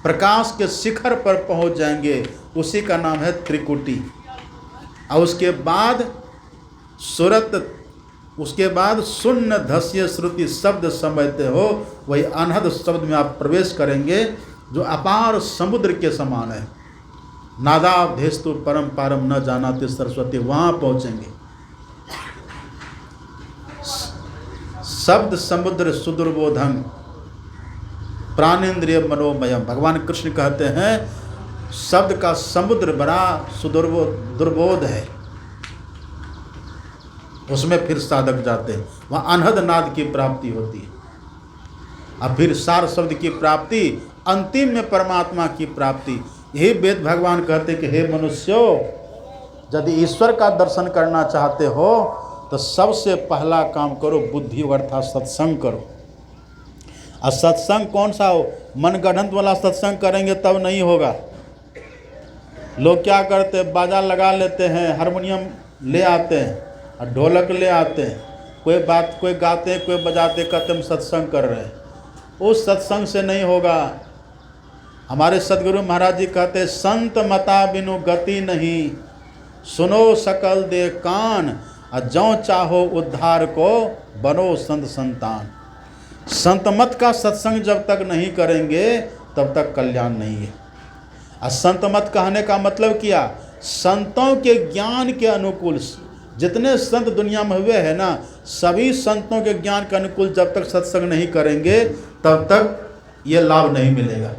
प्रकाश के शिखर पर पहुंच जाएंगे, उसी का नाम है त्रिकुटी। और उसके बाद सूरत, उसके बाद शून्य धस्य श्रुति शब्द समझते हो, वही अनहद शब्द में आप प्रवेश करेंगे जो अपार समुद्र के समान है। नादाभेस्तु परम पारम न जानाति सरस्वती, वहाँ पहुँचेंगे। शब्द समुद्र सुदुर्बोधन प्राणेन्द्रिय मनोमयम। भगवान कृष्ण कहते हैं शब्द का समुद्र बड़ा दुर्बोध है, उसमें फिर साधक जाते हैं, वहाँ अनहद नाद की प्राप्ति होती है। और फिर सार शब्द की प्राप्ति, अंतिम में परमात्मा की प्राप्ति। यही वेद भगवान कहते कि हे मनुष्यो, यदि ईश्वर का दर्शन करना चाहते हो तो सबसे पहला काम करो बुद्धि अर्थात सत्संग करो। और सत्संग कौन सा हो? मनगढ़ंत वाला सत्संग करेंगे तब नहीं होगा। लोग क्या करते हैं, बाजा लगा लेते हैं, हारमोनियम ले आते हैं और ढोलक ले आते हैं, कोई गाते हैं, कोई बजाते, कहते हम सत्संग कर रहे हैं। उस सत्संग से नहीं होगा। हमारे सदगुरु महाराज जी कहते हैं संत मता बिनु गति नहीं, सुनो सकल दे कान, और जौ चाहो उद्धार को बनो संत संतान। संत मत का सत्संग जब तक नहीं करेंगे तब तक कल्याण नहीं है। और संत मत कहने का मतलब क्या? संतों के ज्ञान के अनुकूल। जितने संत दुनिया में हुए हैं ना, सभी संतों के ज्ञान के अनुकूल जब तक सत्संग नहीं करेंगे तब तक ये लाभ नहीं मिलेगा।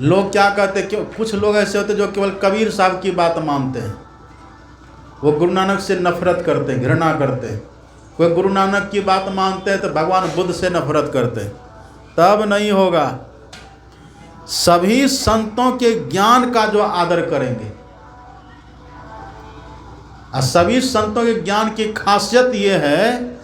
लोग क्या कहते हैं, कुछ लोग ऐसे होते हैं जो केवल कबीर साहब की बात मानते हैं, वो गुरु नानक से नफरत करते हैं, घृणा करते हैं। कोई गुरु नानक की बात मानते हैं तो भगवान बुद्ध से नफरत करते हैं। तब नहीं होगा। सभी संतों के ज्ञान का जो आदर करेंगे, और सभी संतों के ज्ञान की खासियत ये है,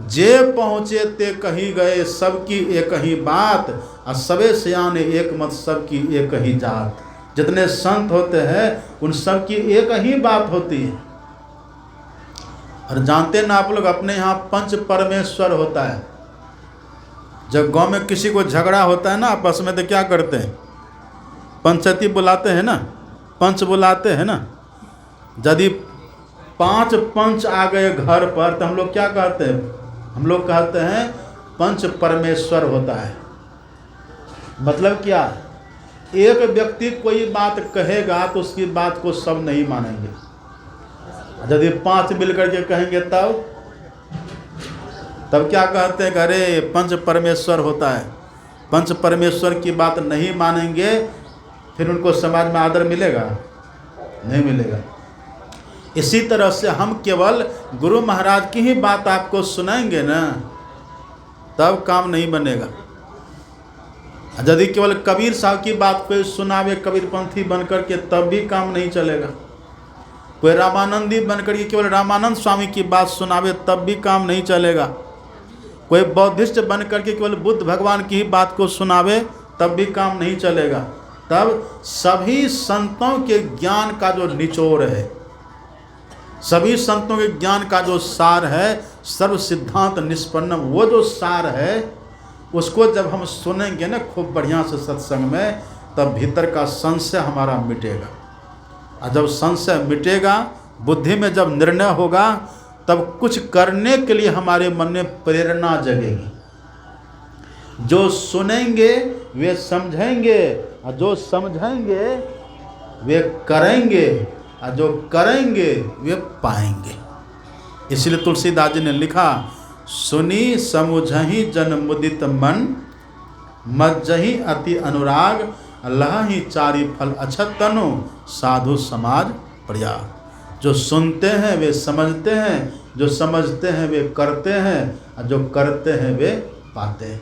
जे पहुँचे ते कही गए सबकी एक ही बात, और सबे सियाने एक मत सबकी एक ही जात। जितने संत होते हैं उन सब की एक ही बात होती है। और जानते ना आप लोग, अपने यहाँ पंच परमेश्वर होता है। जब गांव में किसी को झगड़ा होता है ना आपस में, तो क्या करते हैं? पंचायती बुलाते हैं ना, पंच बुलाते हैं ना। यदि 5 पंच आ गए घर पर तो हम लोग क्या कहते हैं? हम लोग कहते हैं पंच परमेश्वर होता है। मतलब क्या? एक व्यक्ति कोई बात कहेगा तो उसकी बात को सब नहीं मानेंगे। यदि 5 मिलकर के कहेंगे तब क्या कहते हैं? अरे पंच परमेश्वर होता है। पंच परमेश्वर की बात नहीं मानेंगे, फिर उनको समाज में आदर मिलेगा? नहीं मिलेगा। इसी तरह से हम केवल गुरु महाराज की ही बात आपको सुनाएंगे ना, तब काम नहीं बनेगा। यदि केवल कबीर साहब की बात कोई सुनावे कबीरपंथी बनकर के, तब भी काम नहीं चलेगा। कोई रामानंदी बनकर के केवल रामानंद स्वामी की बात सुनावे, तब भी काम नहीं चलेगा। कोई बौद्धिस्ट बनकर के केवल बुद्ध भगवान की ही बात को सुनावे, तब भी काम नहीं चलेगा। तब सभी संतों के ज्ञान का जो निचोड़ है, सभी संतों के ज्ञान का जो सार है, सर्व सिद्धांत निष्पन्नम, वो जो सार है, उसको जब हम सुनेंगे ना खूब बढ़िया से सत्संग में, तब भीतर का संशय हमारा मिटेगा। और जब संशय मिटेगा, बुद्धि में जब निर्णय होगा, तब कुछ करने के लिए हमारे मन में प्रेरणा जगेगी। जो सुनेंगे वे समझेंगे, और जो समझेंगे वे करेंगे, और जो करेंगे वे पाएंगे। इसलिए तुलसीदास जी ने लिखा, सुनी समुझहि जन मुदित मन, मज्जहि अति अनुराग, लहहि चारि फल अछत तनु, साधु समाज प्रयाग। जो सुनते हैं वे समझते हैं, जो समझते हैं वे करते हैं, और जो करते हैं वे पाते हैं।